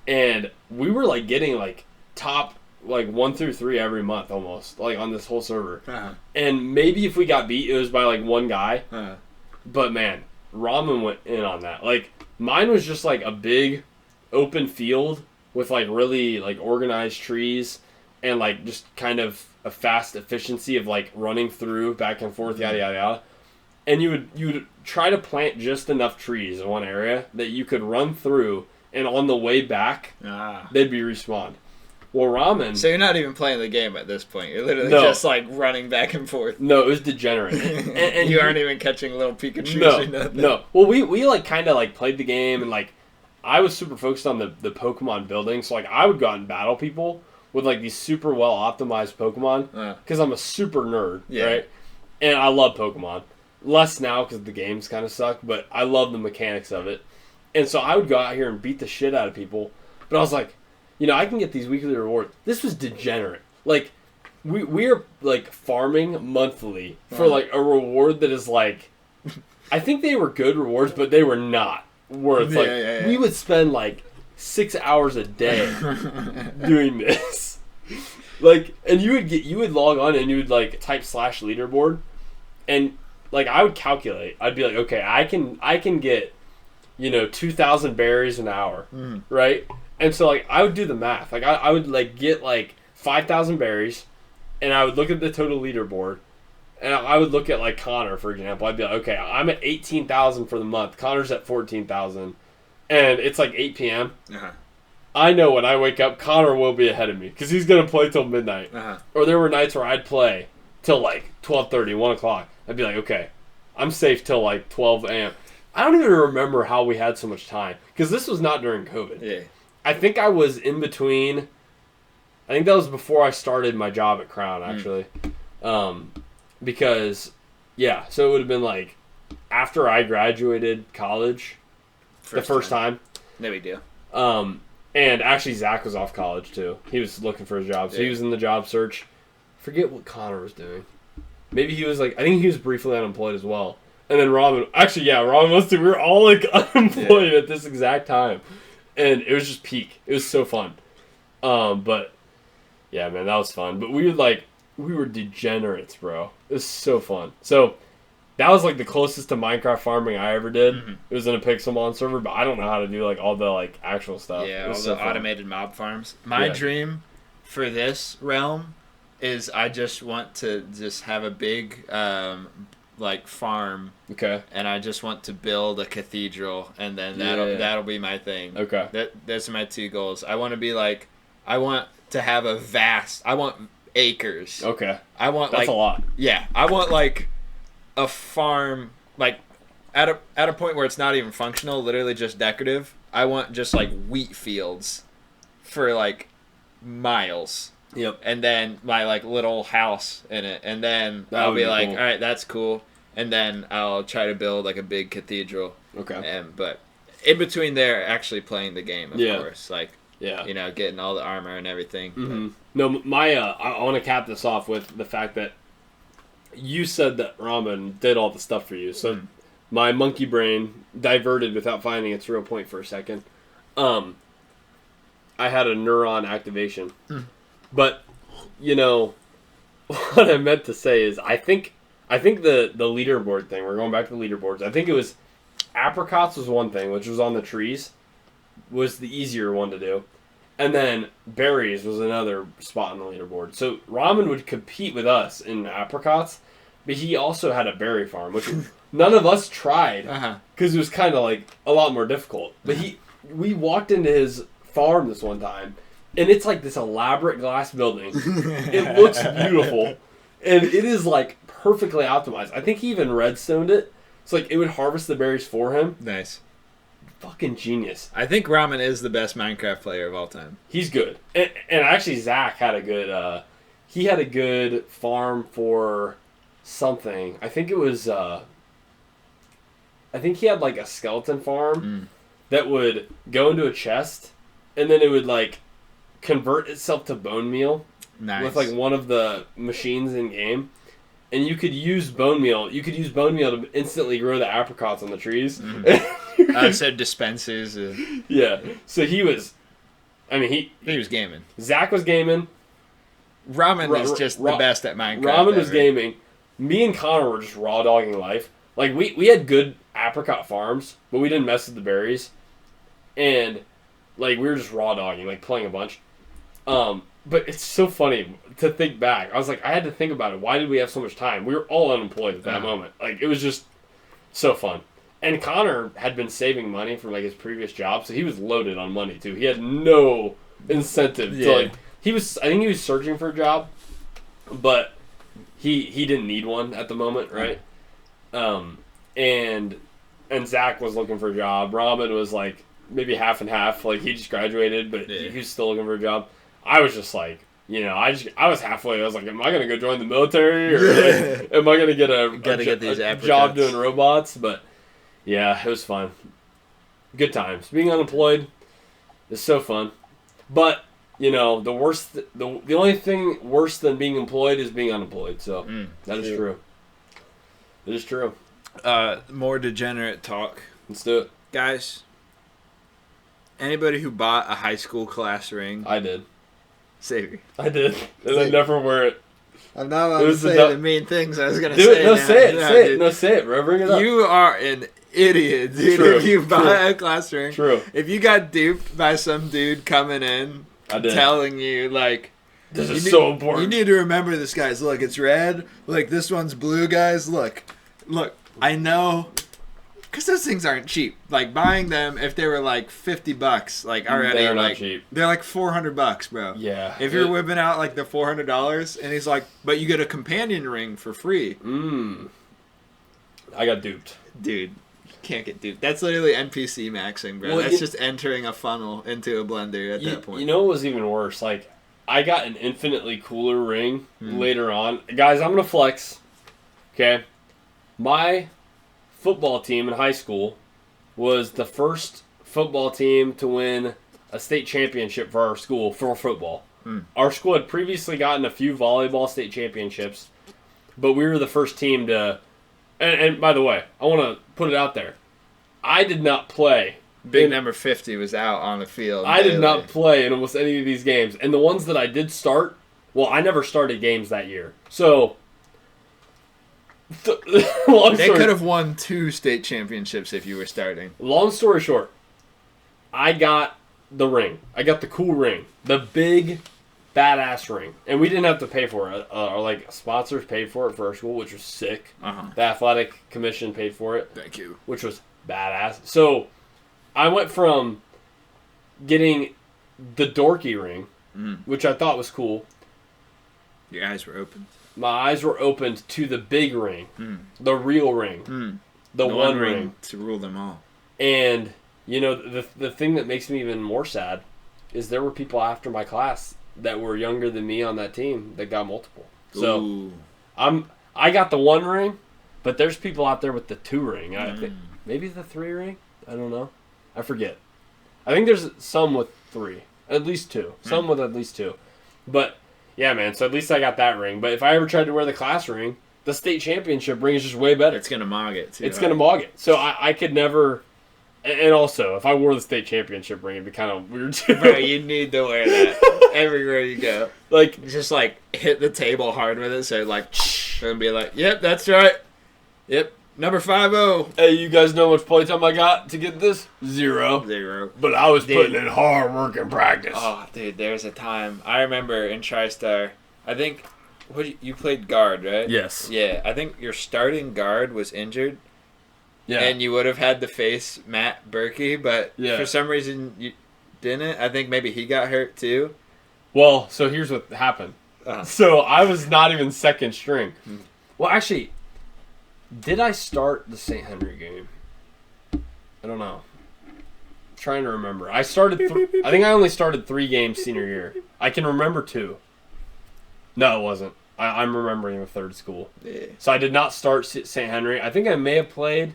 and we were like getting like top. Like 1 through 3 every month almost, like on this whole server. And maybe if we got beat, it was by like one guy. But man, Ramen went in on that. Like mine was just like a big open field with like really like organized trees and like just kind of a fast efficiency of like running through back and forth, yada yada yada. And you would try to plant just enough trees in one area that you could run through, and on the way back, they'd be respawned. Well, Ramen... So you're not even playing the game at this point. You're literally just, like, running back and forth. No, it was degenerate. and you aren't even catching little Pikachus or nothing. No. Well, we like, kind of, like, played the game, and, like, I was super focused on the Pokemon building, so, like, I would go out and battle people with, like, these super well-optimized Pokemon, because I'm a super nerd, right? And I love Pokemon. Less now, because the games kind of suck, but I love the mechanics of it. And so I would go out here and beat the shit out of people, but I was like... You know, I can get these weekly rewards. This was degenerate. Like, we're, like, farming monthly for, like, a reward that is, like... I think they were good rewards, but they were not worth, like... We would spend, like, 6 hours a day doing this. Like, and you would log on and you would, like, type /leaderboard. And, like, I would calculate. I'd be like, okay, I can get, you know, 2,000 berries an hour, right? And so, like, I would do the math. Like, I would, like, get, like, 5,000 berries, and I would look at the total leaderboard, and I would look at, like, Connor, for example. I'd be like, okay, I'm at 18,000 for the month. Connor's at 14,000. and it's like 8 p.m., Uh-huh. I know when I wake up, Connor will be ahead of me because he's going to play till midnight. Uh-huh. Or there were nights where I'd play till like 12:30, 1 o'clock. I'd be like, okay, I'm safe till like 12 a.m. I don't even remember how we had so much time because this was not during COVID. Yeah. I think I was in between. I think that was before I started my job at Crown, actually. Because, yeah, so it would have been like after I graduated college the first time. No big deal. And actually, Zach was off college, too. He was looking for a job, so he was in the job search. Forget what Connor was doing. Maybe he was like, I think he was briefly unemployed as well. And then Robin, actually, yeah, Robin was too. We were all like unemployed at this exact time. And it was just peak. It was so fun. But, yeah, man, that was fun. But we were degenerates, bro. It was so fun. So, that was like the closest to Minecraft farming I ever did. Mm-hmm. It was in a Pixelmon server, but I don't know how to do like all the like actual stuff. Yeah, all the automated mob farms. My dream for this realm is I just want to just have a big like farm. Okay. And I just want to build a cathedral, and then that'll be my thing. Okay. Those are my two goals. I want to be like, I want to have I want acres. Okay. I want that's a lot. Yeah, I want like a farm like at a point where it's not even functional, literally just decorative. I want just like wheat fields for like miles. Yep. And then my like little house in it, and then I'll be like, cool. All right, that's cool. And then I'll try to build like a big cathedral. Okay. But in between there, actually playing the game, of course, like you know, getting all the armor and everything. Mm-hmm. No, my I want to cap this off with the fact that you said that ramen did all the stuff for you, so my monkey brain diverted without finding its real point for a second. I had a neuron activation. But, you know, what I meant to say is I think the leaderboard thing, we're going back to the leaderboards, I think it was apricots was one thing, which was on the trees, was the easier one to do. And then berries was another spot on the leaderboard. So Ramen would compete with us in apricots, but he also had a berry farm, which none of us tried because it was kind of like a lot more difficult. But we walked into his farm this one time, and it's like this elaborate glass building. It looks beautiful, and it is like perfectly optimized. I think he even redstoned it. It's like it would harvest the berries for him. Nice. Fucking genius. I think Ramen is the best Minecraft player of all time. He's good. And actually Zach had a good he had a good farm for something. I think it was I think he had like a skeleton farm that would go into a chest, and then it would like convert itself to bone meal. Nice. With like one of the machines in game. And you could use bone meal. You could use bone meal to instantly grow the apricots on the trees. So dispensers. Yeah. So he was. I mean, he was gaming. Zach was gaming. Ramen is just the best at Minecraft. Ramen was gaming. Me and Connor were just raw dogging life. Like we had good apricot farms, but we didn't mess with the berries. And like we were just raw dogging, like playing a bunch. But it's so funny to think back. I was like, I had to think about it. Why did we have so much time? We were all unemployed at that moment. Like, it was just so fun. And Connor had been saving money from, like, his previous job, so he was loaded on money, too. He had no incentive to, like... I think he was searching for a job, but he didn't need one at the moment, right? And Zach was looking for a job. Ramen was, like, maybe half and half. Like, he just graduated, but he was still looking for a job. I was just like, you know, I was halfway. I was like, am I going to go join the military? Or like, am I going to get a job doing robots? But, yeah, it was fun. Good times. Being unemployed is so fun. But, you know, the only thing worse than being employed is being unemployed. So, that is true. It is true. More degenerate talk. Let's do it. Guys, anybody who bought a high school class ring... I did. Savory. I did. And I never wear it. I'm not allowed to say the mean things I was going to say. No, say it. No, say it, bro. Bring it up. You are an idiot, dude. True. If you buy a class ring. True. If you got duped by some dude coming in telling you, like... This is so important. You need to remember this, guys. Look, it's red. Look, this one's blue, guys. Look, I know Because those things aren't cheap. Like, buying them, if they were like $50, like already, They're not like cheap. they're like $400, bro. Yeah. If you're whipping out like the $400, and he's like, but you get a companion ring for free. I got duped. Dude, you can't get duped. That's literally NPC maxing, bro. Well, That's just entering a funnel into a blender at that point. You know what was even worse? Like, I got an infinitely cooler ring later on. Guys, I'm going to flex. Okay? My football team in high school was the first football team to win a state championship for our school for football. Our school had previously gotten a few volleyball state championships, but we were the first team to... And by the way, I want to put it out there. I did not play. Big number 50 was out on the field. I did not play in almost any of these games. And the ones that I did start, well, I never started games that year. So... They could have won 2 state championships if you were starting. Long story short, I got the ring. I got the cool ring. The big, badass ring. And we didn't have to pay for it. Our like sponsors paid for it for our school, which was sick. The athletic commission paid for it. Thank you. Which was badass. So, I went from getting the dorky ring, which I thought was cool. Your eyes were open. My eyes were opened to the big ring, the real ring, the one ring to rule them all. And you know the thing that makes me even more sad is there were people after my class that were younger than me on that team that got multiple. So I got the one ring, but there's people out there with the 2 ring. Maybe the 3 ring. I don't know. I forget. I think there's some with 3, at least 2. Some with at least 2, but. Yeah, man, so at least I got that ring. But if I ever tried to wear the class ring, the state championship ring is just way better. It's going to mog it, too. It's going to mog it. So I could never... And also, if I wore the state championship ring, it'd be kind of weird, too. Bro, you need to wear that everywhere you go. Like, just, like, hit the table hard with it, so, like, and be like, yep, that's right. Yep, number 50. Hey, you guys know how much playtime I got to get this? 0. But I was putting in hard work and practice. Oh, dude, there's a time. I remember in TriStar, I think, you played guard, right? Yes. Yeah, I think your starting guard was injured. Yeah. And you would have had to face Matt Berkey, but for some reason you didn't. I think maybe he got hurt too. Well, so here's what happened. So I was not even second string. Well, actually, did I start the St. Henry game? I don't know. I'm trying to remember. I started. I think I only started 3 games senior year. I can remember 2. No, it wasn't. I'm remembering a third school. Yeah. So I did not start St. Henry. I think I may have played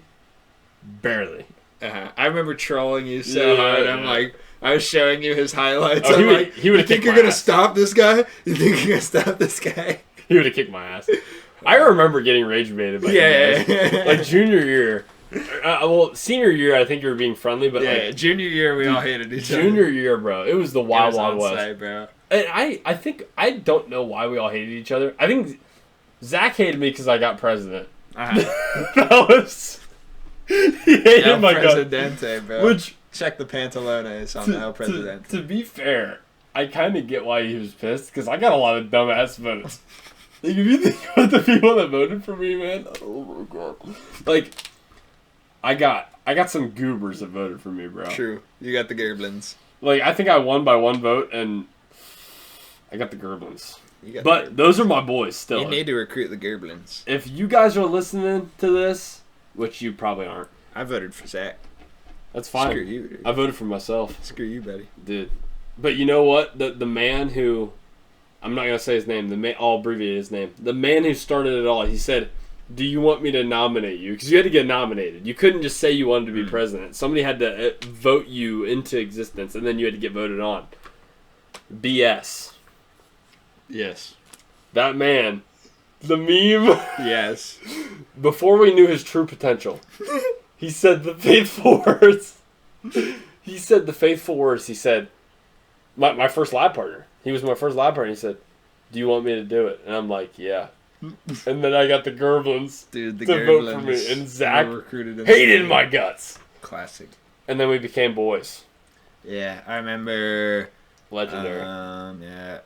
barely. I remember trolling you so hard. I'm like, I was showing you his highlights. Oh, I'm like, he would have think you're gonna stop this guy? You think you're gonna stop this guy? He would have kicked my ass. I remember getting rage baited by you guys. Like junior year. Well, senior year, I think you were being friendly, but like junior year, we all hated each other. Junior year, bro, it was the wild west. Site, bro. And I think I don't know why we all hated each other. I think Zach hated me because I got president. That was he hated my Presidente, bro. Which check the pantalones on the El Presidente. To be fair, I kind of get why he was pissed because I got a lot of dumbass votes. Like if you think about the people that voted for me, man, oh my god, like I got some goobers that voted for me, bro. True, you got the Gerblins. Like I think I won by 1 vote, and I got the Gerblins. But those are my boys still. You need to recruit the Gerblins. If you guys are listening to this, which you probably aren't. I voted for Zach. That's fine. Screw you, dude. I voted for myself. Screw you, buddy. Dude. But you know what? The man who... I'm not going to say his name. I'll abbreviate his name. The man who started it all, he said, do you want me to nominate you? Because you had to get nominated. You couldn't just say you wanted to be president. Somebody had to vote you into existence, and then you had to get voted on. BS. Yes. That man, the meme. Yes. Before we knew his true potential, he said the faithful words. He said the faithful words. He said, my first lab partner. He was my first lab partner. He said, do you want me to do it? And I'm like, yeah. And then I got the Gerblins to vote for me. And Zach hated my guts. Classic. And then we became boys. Yeah, I remember. Legendary. Yeah.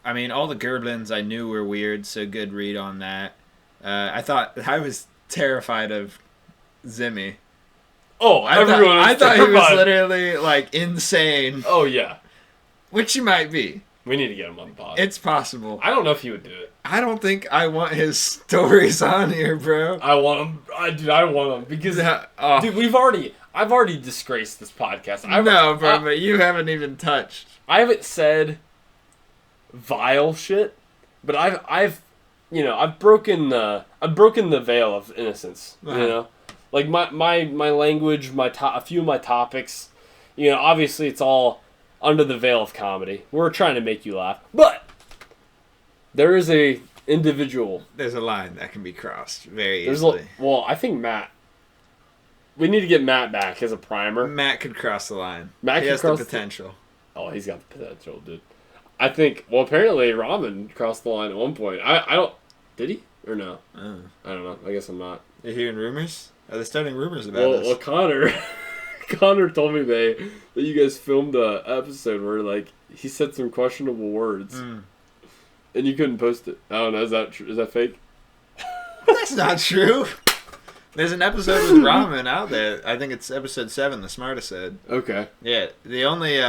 I mean, all the Gerblins I knew were weird, so good read on that. I thought I was terrified of Zimmy. Oh, I thought he was literally like insane, Oh yeah, which he might be. we need to get him on the pod. It's possible. I don't know if he would do it. I don't think I want his stories on here, bro. I want him, dude. I want him because, dude, I've already disgraced this podcast. But you haven't even touched. I haven't said vile shit, but I've broken the veil of innocence. Uh-huh. You know, like my language, a few of my topics. You know, obviously it's all under the veil of comedy. We're trying to make you laugh, but there is a individual. There's a line that can be crossed very easily. I think Matt. We need to get Matt back as a primer. Matt could cross the line. Matt he could has cross the potential. Oh, he's got the potential, dude. I think. Well, apparently Ramen crossed the line at one point. I don't. Did he or no? I don't know. I guess I'm not. You're hearing rumors? Are they starting rumors about this? Well, Connor told me that you guys filmed a episode where like he said some questionable words, and you couldn't post it. I don't know. Is that true? Is that fake? That's not true. There's an episode with Ramen out there. I think it's episode 7, the smartest said. Okay. Yeah, the only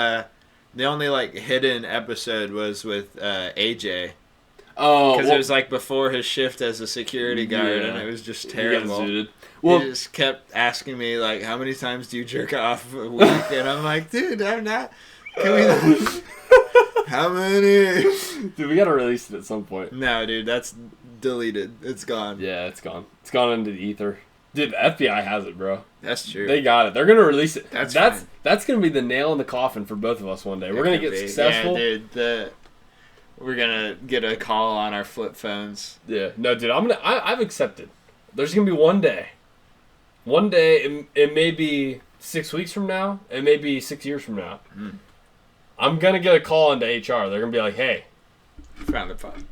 like hidden episode was with AJ. Oh, because it was like before his shift as a security guard, and it was just terrible. He just kept asking me like, "How many times do you jerk off a week?" And I'm like, "Dude, I'm not. Can we? How many?" Dude, we gotta release it at some point. No, dude, that's deleted. It's gone. Yeah, it's gone. It's gone into the ether. Dude, the FBI has it, bro. That's true. They got it. They're gonna release it. That's gonna be the nail in the coffin for both of us one day. We're gonna get successful. Yeah, dude. We're gonna get a call on our flip phones. Yeah. No, dude. I've accepted. There's gonna be one day. One day. It may be 6 weeks from now. It may be 6 years from now. I'm gonna get a call into HR. They're gonna be like, "Hey, found it fun.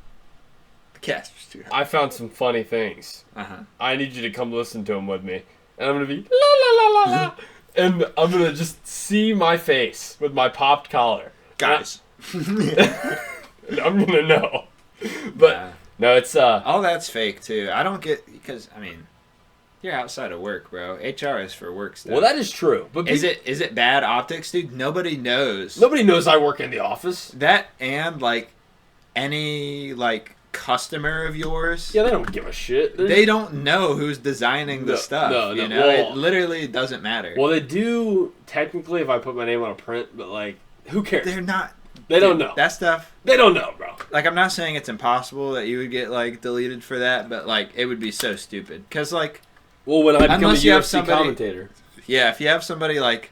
The cast was too high. I found some funny things. I need you to come listen to them with me." And I'm gonna be la la la la la, and I'm gonna just see my face with my popped collar, guys. I'm gonna know, but no, it's all that's fake too. I don't get because I mean, you're outside of work, bro. HR is for work stuff. Well, that is true. But is it bad optics, dude? Nobody knows. Nobody knows I work in the office. That and like any like customer of yours. Yeah, they don't give a shit. They don't know who's designing the stuff. No, you know, well, it literally doesn't matter. Well, they do technically if I put my name on a print, but like, who cares? They're not. They don't know that stuff. They don't know, bro. Like, I'm not saying it's impossible that you would get like deleted for that, but like, it would be so stupid. Cause like, well, when I become a UFC commentator, yeah, if you have somebody like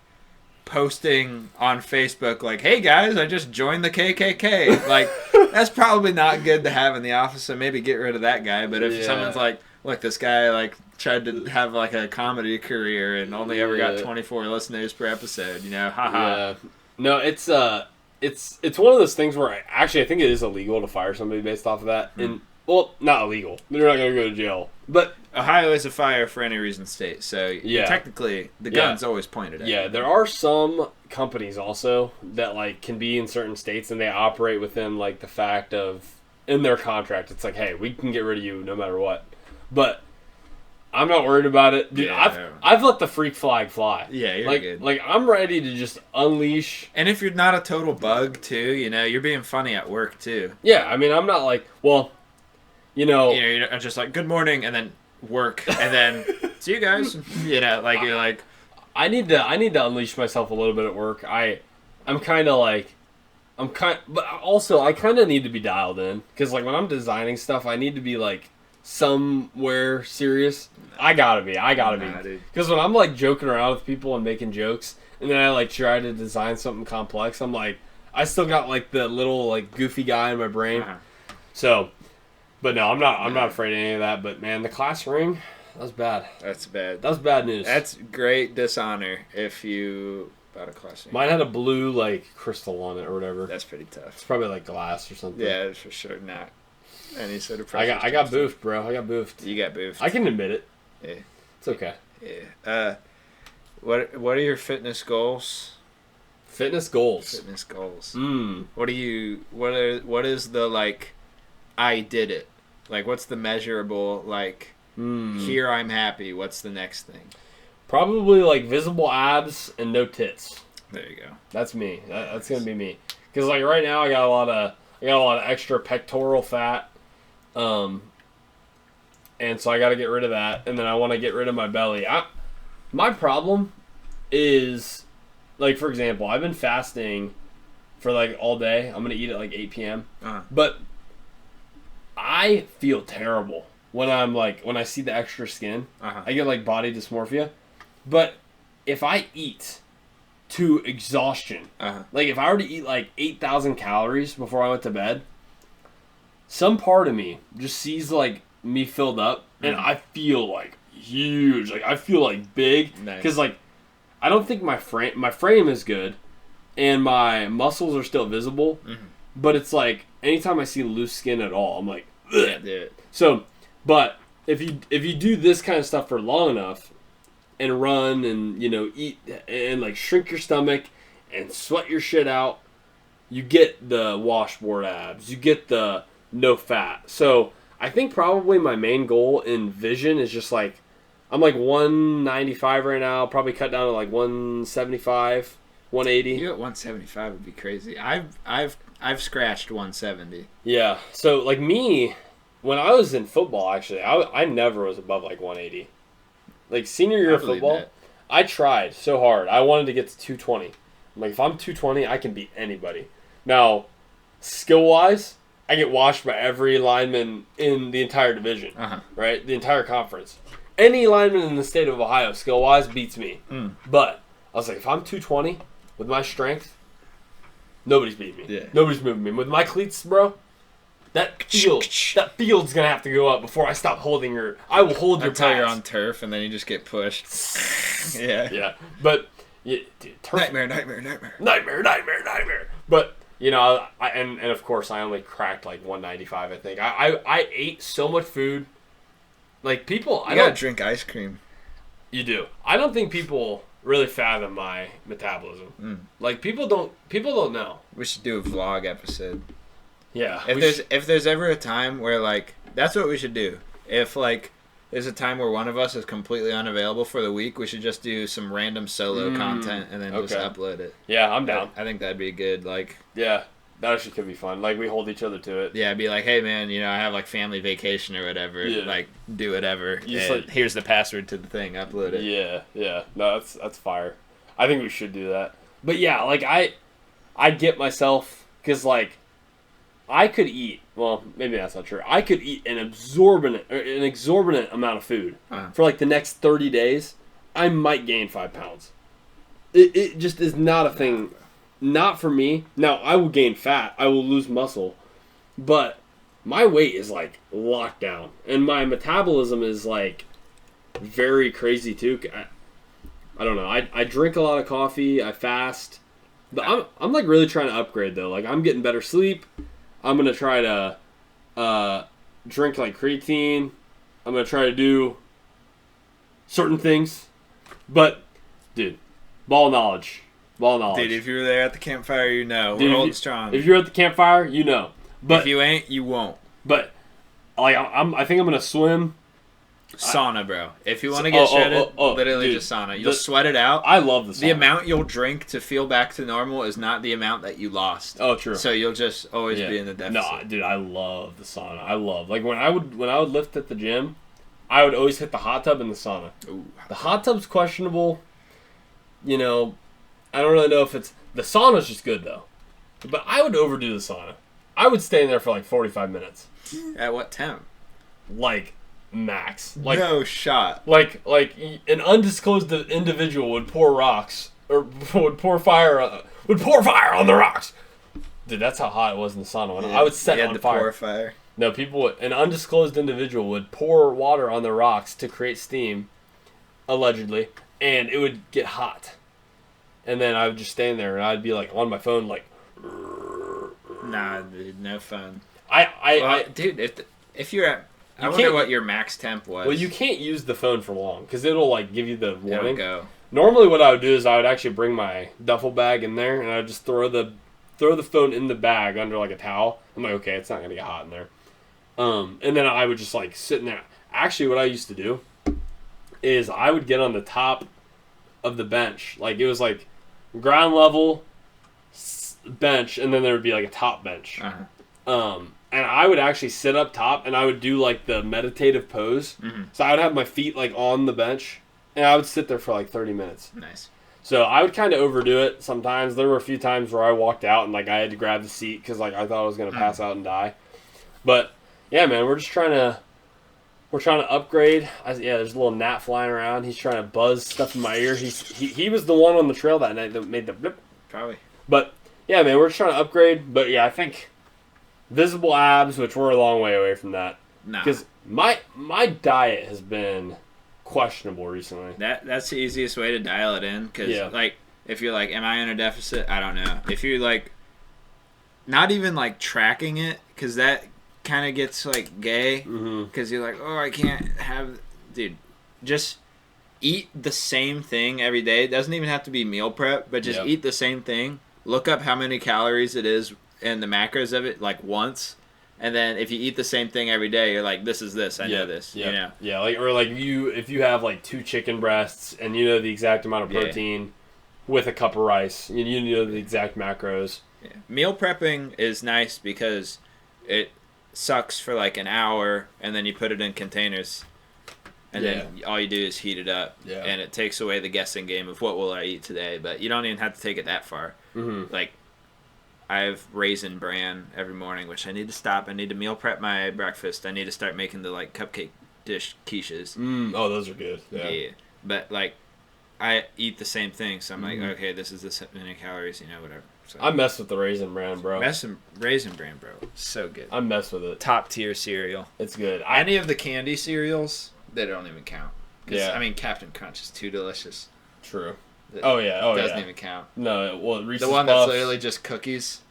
posting on Facebook like, "Hey guys, I just joined the KKK," like that's probably not good to have in the office. So maybe get rid of that guy. But if someone's like, "Look, this guy like tried to have like a comedy career and only ever got 24 listeners per episode," you know, haha. Yeah. No, it's one of those things where I think it is illegal to fire somebody based off of that. And well, not illegal. They're not gonna go to jail. But Ohio is a fire for any reason state, so technically the gun's always pointed at. Yeah, there are some companies also that like can be in certain states and they operate within like the fact of in their contract. It's like, hey, we can get rid of you no matter what. But I'm not worried about it, dude. Yeah, I've let the freak flag fly. Yeah, you're like, good. Like I'm ready to just unleash. And if you're not a total bug too, you know, you're being funny at work too. Yeah, I mean, I'm not like, well, you're just like good morning and then work and then see you guys. You know, like you're like, I need to unleash myself a little bit at work. But also I kind of need to be dialed in because like when I'm designing stuff, I need to be like somewhere serious. I gotta be because when I'm like joking around with people and making jokes and then I like try to design something complex, I'm like I still got like the little like goofy guy in my brain. So, but no, I'm not afraid of any of that. But man, the class ring, that was bad. That's bad. That was bad news. That's great dishonor if you bought a class ring. Mine had a blue like crystal on it or whatever. That's pretty tough. It's probably like glass or something. Yeah, for sure not. Any sort of pressure. I got boofed, bro. I got boofed. You got boofed. I can admit it. Yeah. It's okay. Yeah. What are your fitness goals? Fitness goals. What is the like I did it? Like what's the measurable like here I'm happy, what's the next thing? Probably like visible abs and no tits. There you go. That's me. That's gonna be me. Because like right now I got a lot of extra pectoral fat, and so I got to get rid of that, and then I want to get rid of my belly. My problem is, like, for example, I've been fasting for like all day. I'm gonna eat at like 8 p.m. But I feel terrible when when I see the extra skin. I get like body dysmorphia. But if I eat to exhaustion, like if I were to eat like 8,000 calories before I went to bed, some part of me just sees like me filled up, and I feel like huge. Like I feel like big because like I don't think my frame is good, and my muscles are still visible. But it's like anytime I see loose skin at all, I'm like, ugh. So, but if you do this kind of stuff for long enough, and run and eat and like shrink your stomach and sweat your shit out, you get the washboard abs, you get the no fat. So I think probably my main goal in vision is just like, I'm like 195 right now, I'll probably cut down to like 175, 180. You at 175 would be crazy. I've scratched 170. Yeah. So like me, when I was in football, actually, I never was above like 180. Like senior year of football, I tried so hard. I wanted to get to 220. I'm like, if I'm 220, I can beat anybody. Now, skill-wise, I get washed by every lineman in the entire division, right? The entire conference. Any lineman in the state of Ohio, skill-wise, beats me. But I was like, if I'm 220 with my strength, nobody's beating me. Yeah. Nobody's moving me. With my cleats, bro, that field's gonna have to go up before I stop holding your. I will hold your. Until you're on turf, and then you just get pushed. Yeah. But dude, turf, nightmare. But and of course I only cracked like 195. I think I ate so much food. Like people, I gotta drink ice cream. You do. I don't think people really fathom my metabolism. Like people don't know. We should do a vlog episode. Yeah. If there's ever a time where like that's what we should do. If like there's a time where one of us is completely unavailable for the week, we should just do some random solo content and then just upload it. Yeah, I'm down. I think that'd be good. Like yeah, that actually could be fun. Like we hold each other to it. Yeah, be like, hey man, I have like family vacation or whatever. Yeah. Like do whatever. And here's the password to the thing. Upload it. Yeah. No, that's fire. I think we should do that. But yeah, like I get myself because like. I could eat, well, maybe that's not true. I could eat an exorbitant amount of food for like the next 30 days. I might gain 5 pounds. It just is not a thing. Not for me. Now, I will gain fat. I will lose muscle. But my weight is like locked down. And my metabolism is like very crazy too. I don't know. I drink a lot of coffee. I fast. But I'm like really trying to upgrade though. Like I'm getting better sleep. I'm going to try to drink like creatine. I'm going to try to do certain things. But, dude, ball knowledge. Dude, if you were there at the campfire, you know. We're holding strong. If you're at the campfire, you know. But if you ain't, you won't. But, like, I think I'm going to swim. Sauna, bro. If you want to get shredded, literally dude, just sauna. You'll sweat it out. I love the sauna. The amount you'll drink to feel back to normal is not the amount that you lost. Oh, true. So you'll just always be in the deficit. No, dude, I love the sauna. I love like when I would lift at the gym, I would always hit the hot tub and the sauna. Ooh. The hot tub's questionable. I don't really know if it's the sauna's just good though. But I would overdo the sauna. I would stay in there for like 45 minutes. At what temp? Like max. Like no shot. Like an undisclosed individual would pour rocks or would pour fire on the rocks. Dude, that's how hot it was in the sauna. I would set it on fire. Pour fire. No, an undisclosed individual would pour water on the rocks to create steam, allegedly, and it would get hot. And then I would just stand there and I'd be like on my phone like. Nah, dude, no fun. Dude, if you're at. I wonder what your max temp was. Well, you can't use the phone for long because it'll like give you the warning. It'll go. Normally, what I would do is I would actually bring my duffel bag in there and I would just throw the phone in the bag under like a towel. I'm like, okay, it's not gonna get hot in there. And then I would just like sit in there. Actually, what I used to do is I would get on the top of the bench. Like, it was like ground level bench, and then there would be like a top bench. And I would actually sit up top, and I would do like the meditative pose. So I would have my feet like on the bench, and I would sit there for like 30 minutes. Nice. So I would kind of overdo it sometimes. There were a few times where I walked out and like I had to grab the seat because like I thought I was gonna pass out and die. But yeah, man, we're trying to upgrade. There's a little gnat flying around. He's trying to buzz stuff in my ear. He was the one on the trail that night that made the blip. Probably. But yeah, man, we're just trying to upgrade. But yeah, I think visible abs, which we're a long way away from that. Nah. Because my diet has been questionable recently. That's the easiest way to dial it in. Because like, if you're like, am I in a deficit? I don't know. If you're like, not even like tracking it, because that kind of gets like gay. Because you're like, oh, I can't have, dude. Just eat the same thing every day. It doesn't even have to be meal prep, but just eat the same thing. Look up how many calories it is and the macros of it like once. And then if you eat the same thing every day, you're like, this is this. I know this. You know? Yeah, like, or like if you have like 2 chicken breasts and you know the exact amount of protein with a cup of rice, you know the exact macros. Yeah. Meal prepping is nice because it sucks for like an hour, and then you put it in containers, and then all you do is heat it up, and it takes away the guessing game of what will I eat today. But you don't even have to take it that far. Like, I have Raisin Bran every morning, which I need to stop. I need to meal prep my breakfast. I need to start making the like cupcake dish quiches. Oh, those are good. Yeah. But like, I eat the same thing, so I'm like, okay, this is this many calories, whatever. So I mess with the Raisin Bran, bro. Raisin Bran, bro. So good. I mess with it. Top tier cereal. It's good. Any of the candy cereals, they don't even count. I mean, Captain Crunch is too delicious. True. It doesn't even count. No, well, Reese's the one Puffs. that's literally just cookies.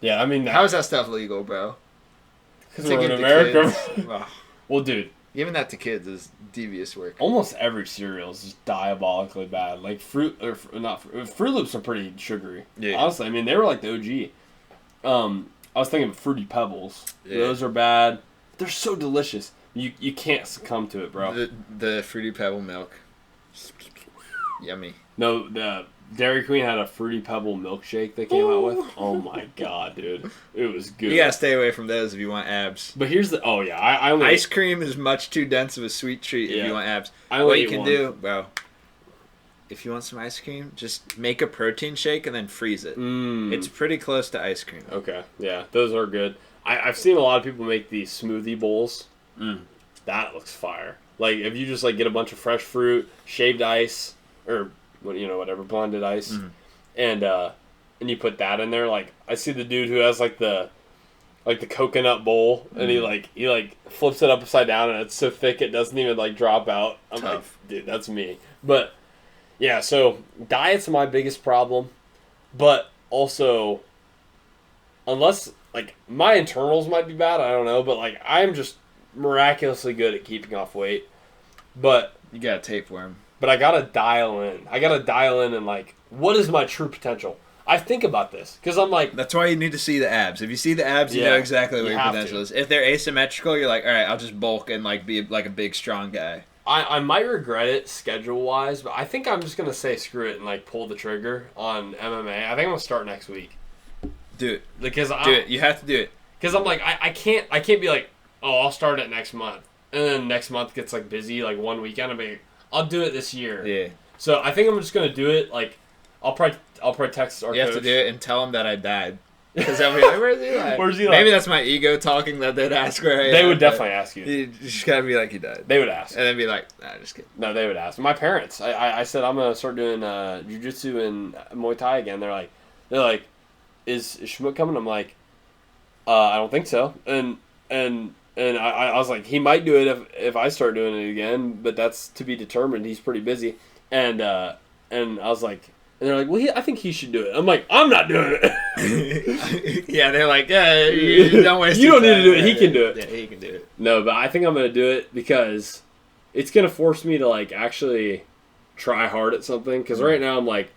Yeah, I mean, how is that stuff legal, bro? Because we're in America. Oh. Well, dude, giving that to kids is devious work. Almost every cereal is just diabolically bad. Like Fruit Loops are pretty sugary. Yeah. Honestly, I mean, they were like the OG. I was thinking of Fruity Pebbles. Yeah. Those are bad. They're so delicious. You can't succumb to it, bro. The Fruity Pebble milk. Yummy. No, the Dairy Queen had a Fruity Pebble milkshake they came out with. Oh my god, dude. It was good. You gotta stay away from those if you want abs. But here's the... Oh, yeah. I only... Ice cream is much too dense of a sweet treat if you want abs. What you can do, bro, if you want some ice cream, just make a protein shake and then freeze it. It's pretty close to ice cream. Okay. Yeah, those are good. I've seen a lot of people make these smoothie bowls. That looks fire. Like, if you just, like, get a bunch of fresh fruit, shaved ice... or whatever, blended ice, and you put that in there. Like, I see the dude who has like the coconut bowl, and he flips it upside down, and it's so thick it doesn't even like drop out. I'm like, dude, that's me. But yeah, so diet's my biggest problem, but also unless like my internals might be bad, I don't know, but like I'm just miraculously good at keeping off weight. But you got a tapeworm. But I gotta dial in. And like, what is my true potential? I think about this because I'm like, that's why you need to see the abs. If you see the abs, you know exactly what your potential is. If they're asymmetrical, you're like, all right, I'll just bulk and like be like a big strong guy. I might regret it schedule wise, but I think I'm just gonna say screw it and like pull the trigger on MMA. I think I'm gonna start next week. Do it because do it. You have to do it because I'm like I can't be like, oh, I'll start it next month, and then next month gets like busy like one weekend. I'll do it this year. Yeah. So I think I'm just gonna do it. Like, I'll probably text our coach. You have to do it and tell him that I died. Because they'll be like, "Where's Eli?" Maybe that's my ego talking that they'd ask where I am. They would definitely ask you. You just gotta be like, "He died." They would ask, and then be like, "Nah, just kidding." No, they would ask. My parents. I said I'm gonna start doing jiu-jitsu and Muay Thai again. They're like, is Schmook coming? I'm like, I don't think so. And I was like, he might do it if I start doing it again, but that's to be determined. He's pretty busy. And I was like, and they're like, well, I think he should do it. I'm like, I'm not doing it. Yeah, they're like, yeah, you don't waste You don't need to do it. He can do it. Yeah, he can do it. No, but I think I'm going to do it because it's going to force me to, like, actually try hard at something. Because right now I'm like,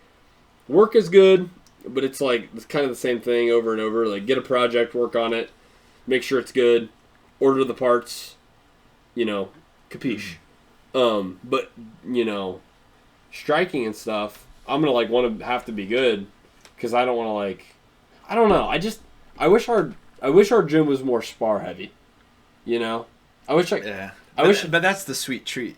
work is good, but it's like, it's kind of the same thing over and over. Like, get a project, work on it, make sure it's good. Order the parts, capiche. But, striking and stuff, I'm gonna like want to have to be good because I don't want to like. I don't know. I wish our gym was more spar heavy. You know, I wish but that's the sweet treat.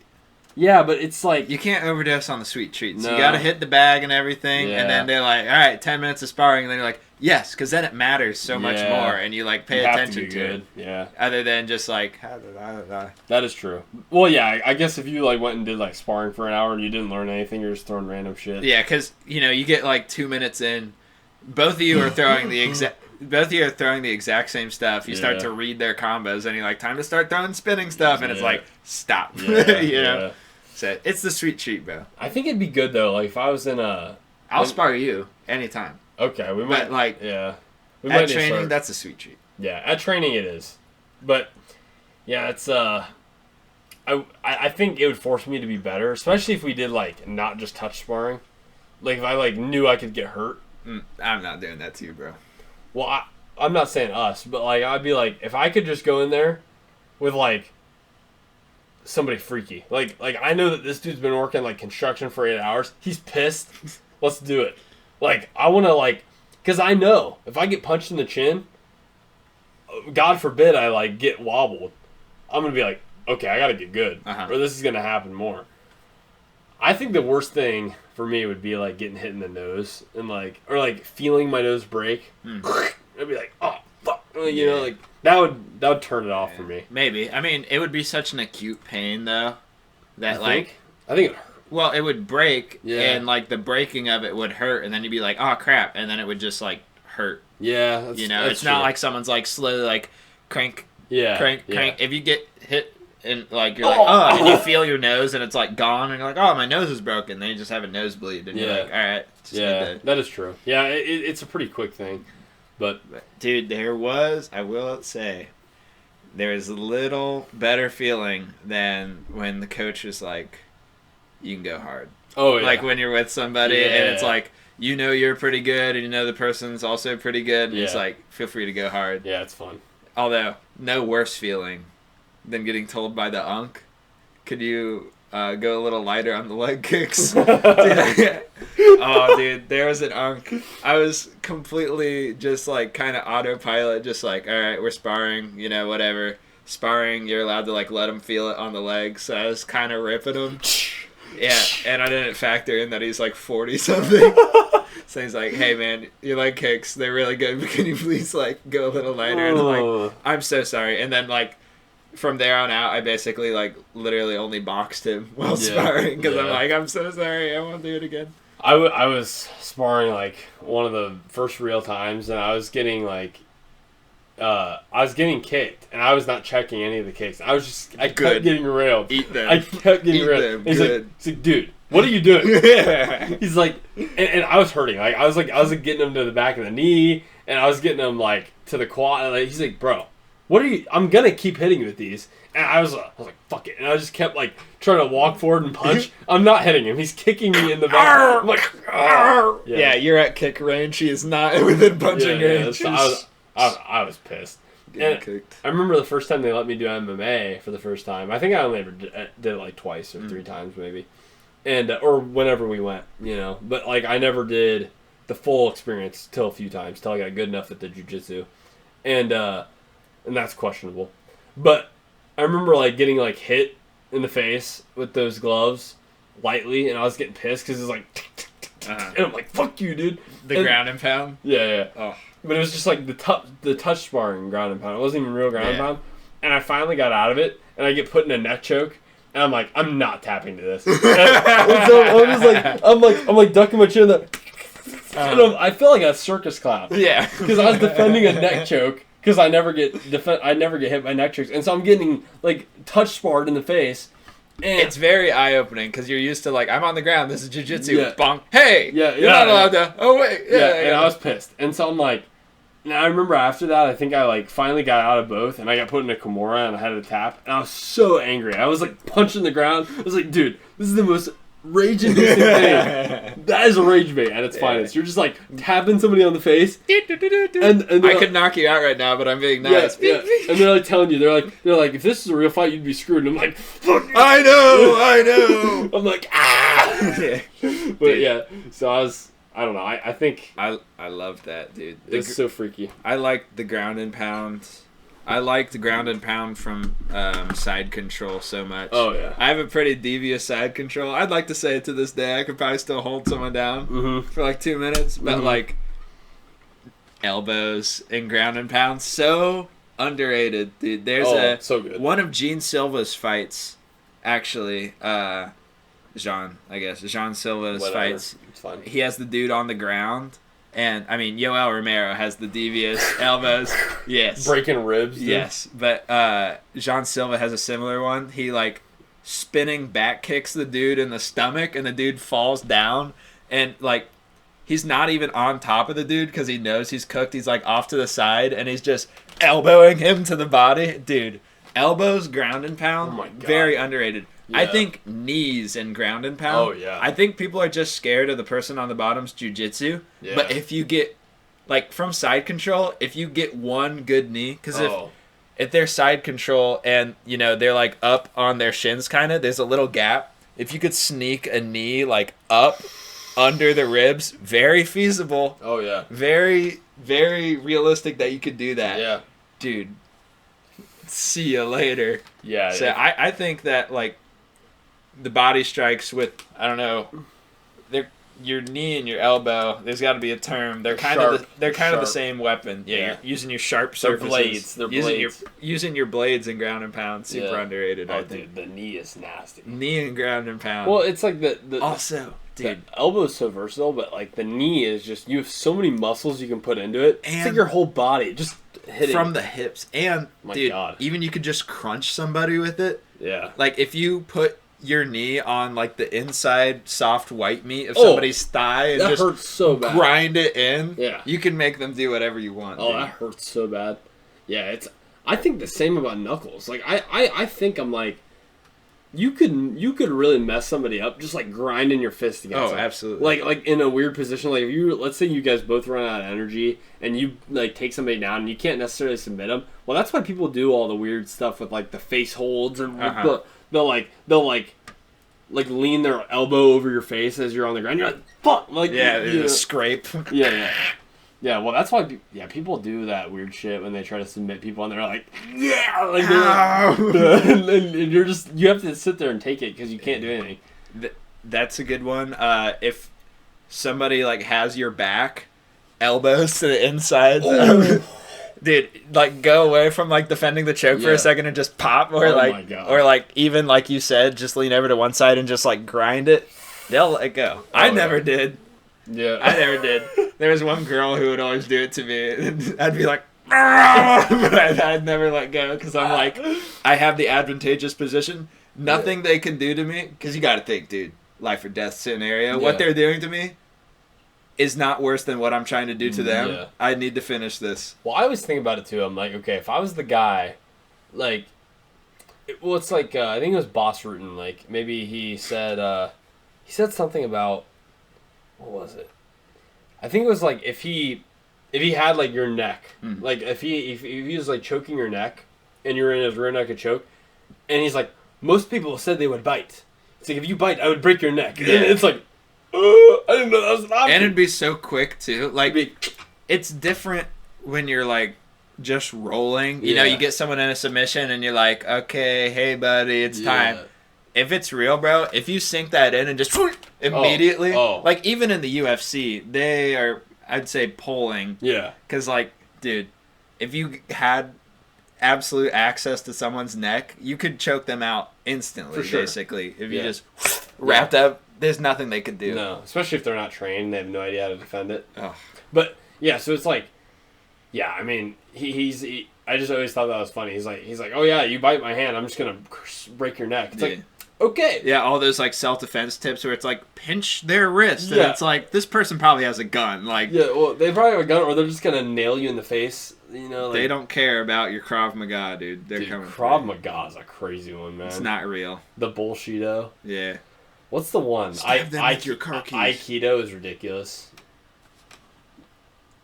Yeah, but it's like You can't overdose on the sweet treats. No. You got to hit the bag and everything, Yeah. and then they're like, all right, 10 minutes of sparring, and then you're like, yes, because then it matters so much Yeah. more, and you like pay you have attention to be to good. it. Yeah, Other than just like, that is true. Well, yeah, I guess if you like went and did like sparring for an hour and you didn't learn anything, you're just throwing random shit. yeah, because you get like 2 minutes in, both of you are throwing the exact same stuff. You start Yeah. to read their combos, and you're like, time to start throwing spinning stuff, and it's Yeah. like, stop. Yeah, you know? yeah. So it's the sweet treat, bro. I think it'd be good though. Like if I was in a I'll spar you anytime. okay, we might But like yeah. We at might need to training, start- that's a sweet treat. Yeah, at training it is, but yeah, it's I think it would force me to be better, especially if we did like not just touch sparring. Like if I like knew I could get hurt. I'm not doing that to you, bro. Well, I'm not saying us, but like I'd be like if I could just go in there with like somebody freaky. Like I know that this dude's been working like construction for 8 hours. He's pissed. Let's do it. Like I want to like because I know if I get punched in the chin, God forbid I like get wobbled, I'm gonna be like, okay, I gotta get good, or this is gonna happen more. I think the worst thing for me would be like getting hit in the nose and like or like feeling my nose break. I'd be like, oh fuck, you know, like that would turn it off for me. Maybe. I mean, it would be such an acute pain though that I think it hurt. well, it would break, Yeah. and like the breaking of it would hurt, and then you'd be like, oh crap, and then it would just like hurt. Yeah, that's, You know, that's it's not true. like someone's like slowly like crank. yeah. If you get hit and like you're like, oh, and you feel your nose and it's like gone, and you're like, oh, my nose is broken. Then you just have a nosebleed, and you're Yeah. like, all right, just Yeah, need to- that is true. Yeah, it's a pretty quick thing, but Dude, I will say, there's a little better feeling than when the coach is like, you can go hard. oh yeah, Like when you're with somebody and it's Yeah. like, you're pretty good, and the person's also pretty good, and it's Yeah. like, feel free to go hard. yeah, it's fun. Although, no worse feeling than getting told by the unk, could you go a little lighter on the leg kicks? Dude, there was an unk. I was completely just like kind of autopilot, just like, all right, we're sparring, whatever. Sparring, you're allowed to like let him feel it on the legs, so I was kind of ripping him. Yeah, and I didn't factor in that he's like 40 something. So he's like, hey man, your leg kicks, they're really good, but can you please like go a little lighter? And I'm like, I'm so sorry. And then like from there on out, I basically like literally only boxed him while sparring because I'm like, I'm so sorry, I won't do it again. I was sparring like one of the first real times, and I was getting like kicked, and I was not checking any of the kicks. I kept getting railed. Eat them. I kept getting Eat railed. them. He's Good. like, dude, what are you doing? Yeah. He's like, and I was hurting. Like I was getting him to the back of the knee, and I was getting him like to the quad. And, like, he's like, bro, what are you? I'm gonna keep hitting you with these. And I was like, fuck it. And I just kept like trying to walk forward and punch. I'm not hitting him. He's kicking me in the back. I'm like, "Arr!" Yeah, you're at kick range. He is not within punching range. So I was pissed. Getting And kicked. I remember the first time they let me do MMA for the first time. I think I only ever did it like twice or 3 times maybe, and or whenever we went, But like I never did the full experience till a few times till I got good enough at the jiu-jitsu, and that's questionable. But I remember like getting like hit in the face with those gloves lightly, and I was getting pissed because it was like, and I'm like, fuck you, dude. The ground and pound. Yeah. Oh. But it was just like the touch sparring ground and pound. It wasn't even real ground and Yeah. pound. And I finally got out of it, and I get put in a neck choke, and I'm like, I'm not tapping to this. And so I'm like ducking my chin, and I feel like a circus clown. Yeah. Because I was defending a neck choke, because I never get hit by neck chokes, and so I'm getting like touch sparred in the face. And It's very eye-opening because you're used to like, I'm on the ground, this is jiu-jitsu, Yeah. bonk, hey, Yeah, you're not allowed to, oh wait, and I was pissed. And so I'm like, now I remember after that, I think I like finally got out of both, and I got put in a Kimura, and I had to tap, and I was so angry. I was like punching the ground. I was like, dude, this is the most rage-inducing thing. That is a rage bait at its finest. You're just like tapping somebody on the face, and I could knock you out right now, but I'm being nice. yeah. And they're like telling you, they're like, if this is a real fight, you'd be screwed. And I'm like, fuck you. I know. I'm like, ah. Yeah. But yeah, so I don't know. I think I love that, dude. it's so freaky. I like the ground and pound. I like the ground and pound from side control so much. Oh, yeah. I have a pretty devious side control. I'd like to say to this day I could probably still hold someone down for like 2 minutes, but like elbows and ground and pound, so underrated, dude. There's so good. one of Gene Silva's fights, actually. Jean Silva's Whatever. fights. It's fine. He has the dude on the ground. And, I mean, Yoel Romero has the devious elbows. Yes. Breaking ribs, dude. Yes. But Jean Silva has a similar one. He, like, spinning back kicks the dude in the stomach, and the dude falls down. And, like, he's not even on top of the dude because he knows he's cooked. He's, like, off to the side, and he's just elbowing him to the body. Dude, elbows, ground and pound, Oh my God. very underrated. Yeah. I think knees and ground and pound. Oh, yeah. I think people are just scared of the person on the bottom's jujitsu. Yeah. But if you get, like, from side control, if you get one good knee, because if they're side control and, you know, they're, like, up on their shins kind of, there's a little gap. If you could sneak a knee, like, up under the ribs, very feasible. Oh, yeah. Very, very realistic that you could do that. Yeah. Dude, see you later. Yeah. So I think that, like, the body strikes with, I don't know, your knee and your elbow, there's got to be a term. They're kind of the same weapon. Yeah, Yeah. You're using your sharp They're surfaces. blades. They're blades. Using your blades and ground and pound. Super Yeah. underrated, I Oh, think. dude, the knee is nasty. Knee and ground and pound. Well, it's like the also, dude, the elbow is so versatile, but like the knee is just, you have so many muscles you can put into it. It's like And- your whole body just hitting. from the hips. And, My dude, God. even you could just crunch somebody with it. Yeah. Like, if you put your knee on, like, the inside soft white meat of Oh, somebody's thigh and That just hurts so bad. grind it in, Yeah. you can make them do whatever you want. Oh, dude. that hurts so bad. Yeah, I think the same about knuckles. Like I think I'm like, you could really mess somebody up just like grinding your fist against Oh, them. absolutely. Like in a weird position. Like if you, let's say you guys both run out of energy and you like take somebody down and you can't necessarily submit them. Well, that's why people do all the weird stuff with like the face holds and they'll lean their elbow over your face as you're on the ground. You're like, fuck, like Yeah, you know. a scrape. Yeah, well, that's why people do that weird shit when they try to submit people, and they're like, yeah, like and you're just, you have to sit there and take it because you can't do anything. That's a good one. If somebody like has your back, elbows to the inside, dude, like go away from like defending the choke for Yeah. a second and just pop, or Oh my like, God. or like even like you said, just lean over to one side and just like grind it. They'll let it go. I never did. Yeah, I never did. There was one girl who would always do it to me, and I'd be like, but I'd never let go because I'm like, I have the advantageous position. Nothing they can do to me, because you got to think, dude, life or death scenario. Yeah. What they're doing to me is not worse than what I'm trying to do to them. Yeah. I need to finish this. Well, I always think about it too. I'm like, okay, if I was the guy, like, it's like I think it was Boss Rutan. Like maybe he said something about, what was it? I think it was like if he had like your neck, like if he was like choking your neck, and you're in his rear naked choke, and he's like, most people said they would bite. It's like, if you bite, I would break your neck. And it's like, I didn't know that was an option. And it'd be so quick too. Like, it's different when you're like just rolling. You know, you get someone in a submission, and you're like, okay, hey buddy, it's time. If it's real, bro, if you sink that in and just immediately, like even in the UFC, they are, I'd say, pulling. Yeah. Because, like, dude, if you had absolute access to someone's neck, you could choke them out instantly, For sure. basically. If you just wrapped up, there's nothing they could do. No, especially if they're not trained, they have no idea how to defend it. Ugh. But, yeah, so it's like, yeah, I mean, he I just always thought that was funny. He's like, oh yeah, you bite my hand, I'm just going to break your neck. It's like, okay. Yeah, all those like self-defense tips where it's like pinch their wrist, and it's like this person probably has a gun. Like, yeah, well, they probably have a gun, or they're just gonna nail you in the face. You know, like, they don't care about your Krav Maga, dude. They're coming. Krav Maga is a crazy one, man. It's not real. The bullshido. Yeah. What's the one? Stab them with your car keys. Aikido is ridiculous.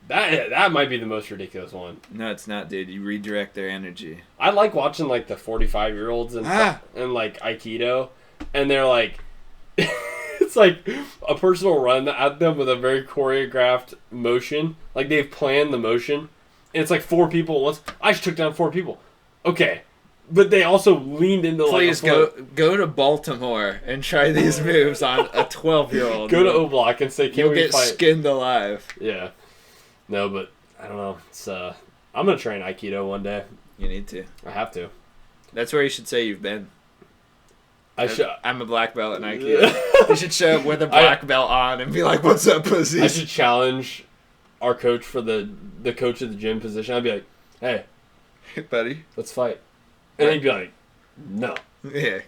That might be the most ridiculous one. No, it's not, dude. You redirect their energy. I like watching like the 45-year-olds and like Aikido, and they're like, It's like a person will run at them with a very choreographed motion. Like they've planned the motion. And it's like 4 people at once. I just took down 4 people. Okay. But they also leaned into Please like go to Baltimore and try these moves on a 12-year-old. Go to O Block and say, "Can You'll we get fight?" skinned alive. Yeah. No, but I don't know. It's I'm gonna train Aikido one day. You need to. I have to. That's where you should say you've been. I should. I'm a black belt in Aikido. You should show up with a black belt on and be like, "What's up, pussy?" I should challenge our coach for the coach of the gym position. I'd be like, "Hey, buddy, let's fight," and he'd be like, "No, yeah,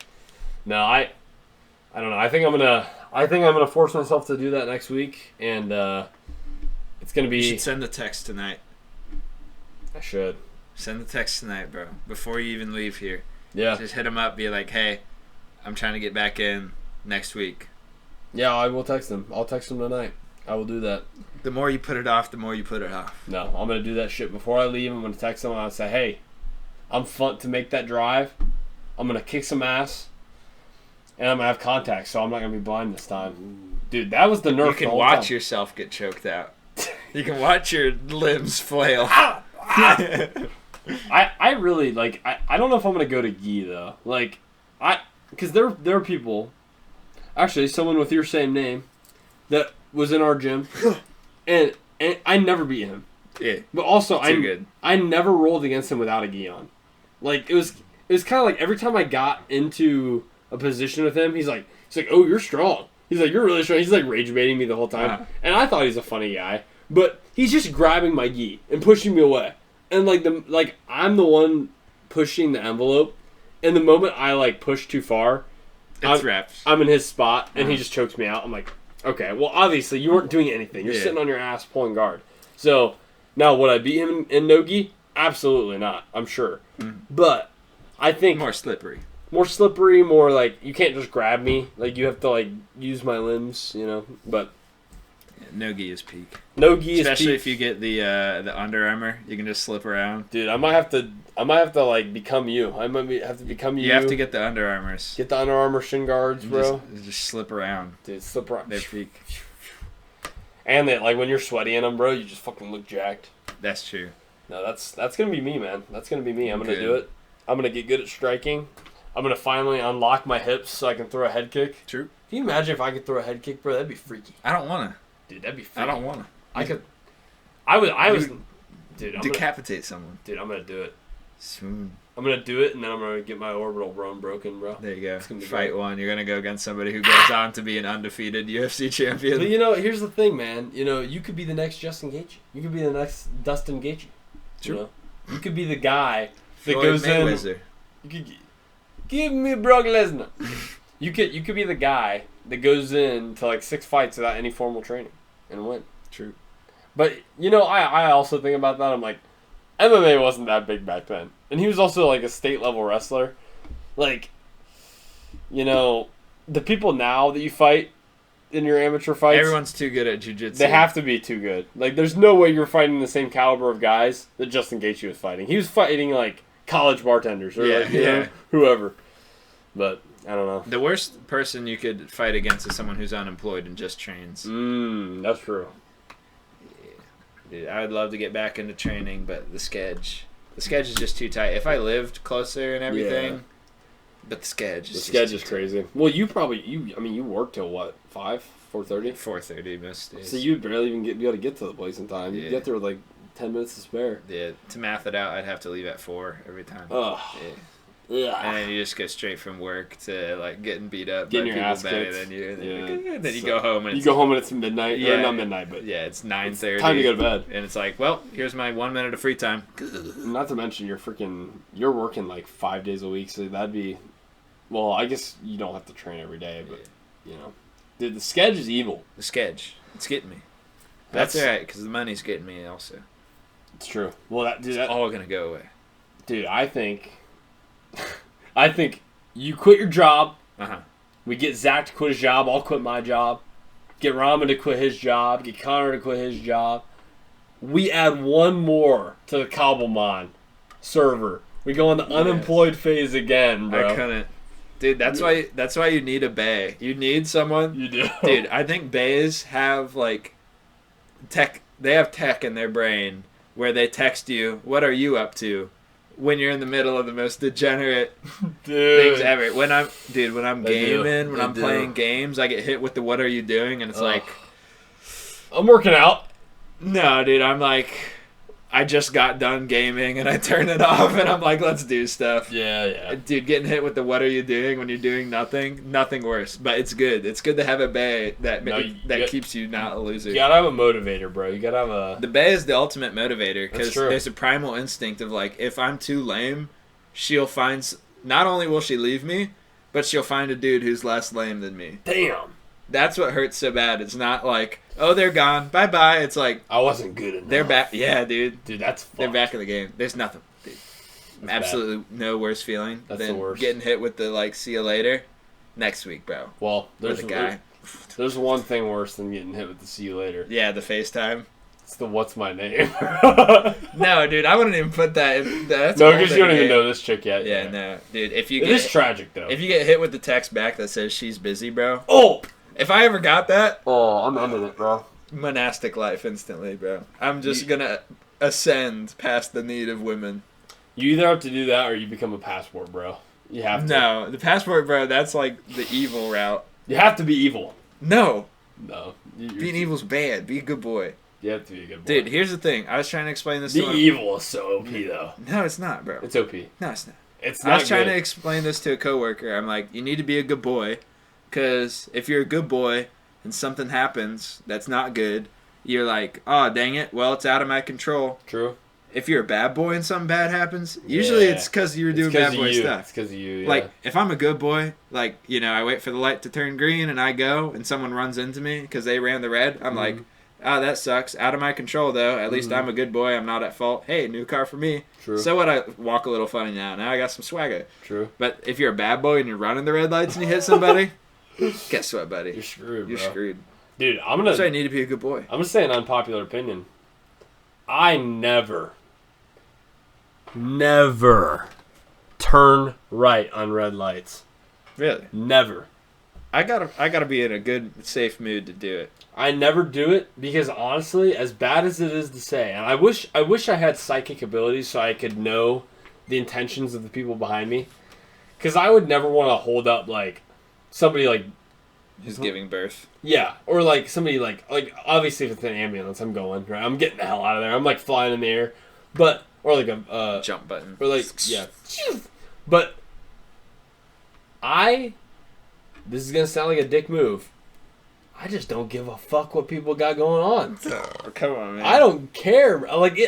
no, I don't know. I think I'm gonna force myself to do that next week, and it's gonna be." You should send the text tonight. I should send the text tonight, bro. Before you even leave here, Yeah. just hit him up. Be like, "Hey, I'm trying to get back in next week." Yeah, I will text him. I'll text him tonight. I will do that. The more you put it off, the more you put it off. No, I'm going to do that shit before I leave. I'm going to text him and I'll say, "Hey, I'm fun to make that drive. I'm going to kick some ass. And I'm going to have contacts, so I'm not going to be blind this time." Dude, that was the nerf. You can watch yourself get choked out. You can watch your limbs flail. I really, like, I don't know if I'm going to go to gi, though. Like, because there are people, actually, someone with your same name that was in our gym, and I never beat him. Yeah. But also, good. I never rolled against him without a gi on. Like, it was kind of like every time I got into a position with him, he's like, "Oh, you're strong." He's like, "You're really strong." He's like rage baiting me the whole time. Uh-huh. And I thought he was a funny guy. But he's just grabbing my gi and pushing me away. And like I'm the one pushing the envelope. And the moment I like push too far, I'm in his spot and he just chokes me out. I'm like, okay, well obviously you weren't doing anything. You're sitting on your ass pulling guard. So now would I beat him in no gi? Absolutely not. I'm sure. But I think More slippery. More like you can't just grab me. Like you have to like use my limbs, you know. But No gi is peak. no gi is Especially peak. if you get the Under Armour, you can just slip around. Dude, I might have to like become you. I might have to become you. You have to get the Under Armours. Get the Under Armour shin guards, bro. Just slip around. Dude, slip around. They're peak. And that, like when you're sweaty in them, bro, you just fucking look jacked. That's true. No, that's gonna be me, man. That's gonna be me. I'm gonna Good. do it. I'm gonna get good at striking. I'm gonna finally unlock my hips so I can throw a head kick. True. Can you imagine if I could throw a head kick, bro? That'd be freaky. I don't want to. Dude, that'd be freaky. I don't want to. I could. I was. Dude, Decapitate someone. I'm gonna do it. Swoon. I'm gonna do it, and then I'm gonna get my orbital bone broken, bro. There you go. It's gonna be Fight great. one. You're gonna go against somebody who goes on to be an undefeated UFC champion. But you know, here's the thing, man. You know, you could be the next Justin Gaethje. You could be the next Dustin Gaethje. True. You know? You could be the guy that Floyd goes Mayweather. in. You could give me Brock Lesnar. you could be the guy that goes in to like 6 fights without any formal training and win. True. But you know, I also think about that. I'm like, MMA wasn't that big back then, and he was also like a state level wrestler. Like, you know, the people now that you fight in your amateur fights, Everyone's too good at jiu-jitsu. they have to be too good. Like, there's no way you're fighting the same caliber of guys that Justin Gaethje was fighting. He was fighting like college bartenders or like, you know, whoever. But I don't know. The worst person you could fight against is someone who's unemployed and just trains. That's true. Dude, I would love to get back into training, but the schedule is just too tight. If I lived closer and everything, but the schedule is crazy. Well, you work till what, 4:30? 4:30 most days. So you'd barely even be able to get to the place in time. You'd get there with like 10 minutes to spare. Yeah, to math it out, I'd have to leave at 4 every time. Ugh. Yeah. And then you just go straight from work to like getting beat up by your people ass better kicked. than you. And then you So, go home and you go home and it's midnight. Yeah. Or not midnight, but it's 9:30. time to go to bed. And it's like, well, here's my 1 minute of free time. Not to mention you're working like 5 days a week, so that'd be, well, I guess you don't have to train every day, but you know, dude, the schedule is evil. The schedule, it's getting me. That's all right because the money's getting me also. It's true. Well, It's all gonna go away. Dude, I think you quit your job. We get Zach to quit his job. I'll quit my job. Get Ramen to quit his job. Get Connor to quit his job. We add one more to the Cobblemon server. We go on the unemployed phase again, bro. I couldn't. Dude, that's why you need a bae. You need someone. You do. Dude, I think baes have like tech. They have tech in their brain where they text you, "What are you up to?" when you're in the middle of the most degenerate things ever. When I'm gaming, when I'm playing games, I get hit with the "What are you doing?" and it's like, I'm working out. No, dude, I'm like, I just got done gaming and I turn it off and I'm like, let's do stuff. Yeah. Dude, getting hit with the "What are you doing?" when you're doing nothing worse. But it's good. It's good to have a bae that keeps you not a loser. You gotta have a motivator, bro. You gotta have a... The bae is the ultimate motivator because true. there's a primal instinct of like, if I'm too lame, she'll find, not only will she leave me, but she'll find a dude who's less lame than me. Damn. That's what hurts so bad. It's not like, oh, they're gone, bye-bye. It's like, I wasn't good enough. they're back. Yeah, dude. Dude, that's fucked. They're back in the game. There's nothing. Dude. Absolutely no worse feeling than getting hit with the, like, see you later next week, bro. Well, there's a guy. There's one thing worse than getting hit with the "see you later." Yeah, the FaceTime. It's the "what's my name?" No, dude, I wouldn't even put that in. That's no, because you don't even know this chick yet. Yeah, no. Dude, if you it is tragic, though. If you get hit with the text back that says she's busy, bro. Oh! If I ever got that, I'm ending it, bro. Monastic life instantly, bro. I'm just gonna ascend past the need of women. You either have to do that or you become a passport, bro. You have to. No, the passport, bro, that's like the evil route. You have to be evil. No. No. Being evil's bad. Be a good boy. You have to be a good boy. Dude, here's the thing. I was trying to explain this to Be evil is so OP, though. No, it's not, bro. It's OP. No, it's not. It's not I was trying good. to explain this to a coworker. I'm like, you need to be a good boy, because if you're a good boy and something happens that's not good, you're like, oh, dang it, well, it's out of my control. True. If you're a bad boy and something bad happens, usually it's because you were doing bad boy stuff. It's because of you, yeah. Like, if I'm a good boy, like, you know, I wait for the light to turn green and I go and someone runs into me because they ran the red, I'm like, oh, that sucks. Out of my control, though. At least I'm a good boy. I'm not at fault. Hey, new car for me. True. So what? I walk a little funny now. Now I got some swagger. True. But if you're a bad boy and you're running the red lights and you hit somebody, guess what, buddy? You're screwed, You're bro. screwed. Dude, So I need to be a good boy. I'm gonna say an unpopular opinion. I never turn right on red lights. Really? Never. I gotta be in a good, safe mood to do it. I never do it because honestly, as bad as it is to say, and I wish I had psychic abilities so I could know the intentions of the people behind me. Because I would never want to hold up like somebody like who's giving birth. Yeah, or like somebody like obviously if it's an ambulance, I'm going right. I'm getting the hell out of there. I'm like flying in the air, but or like a jump button. or like yeah, but this is gonna sound like a dick move. I just don't give a fuck what people got going on. Oh, come on, man. I don't care. Like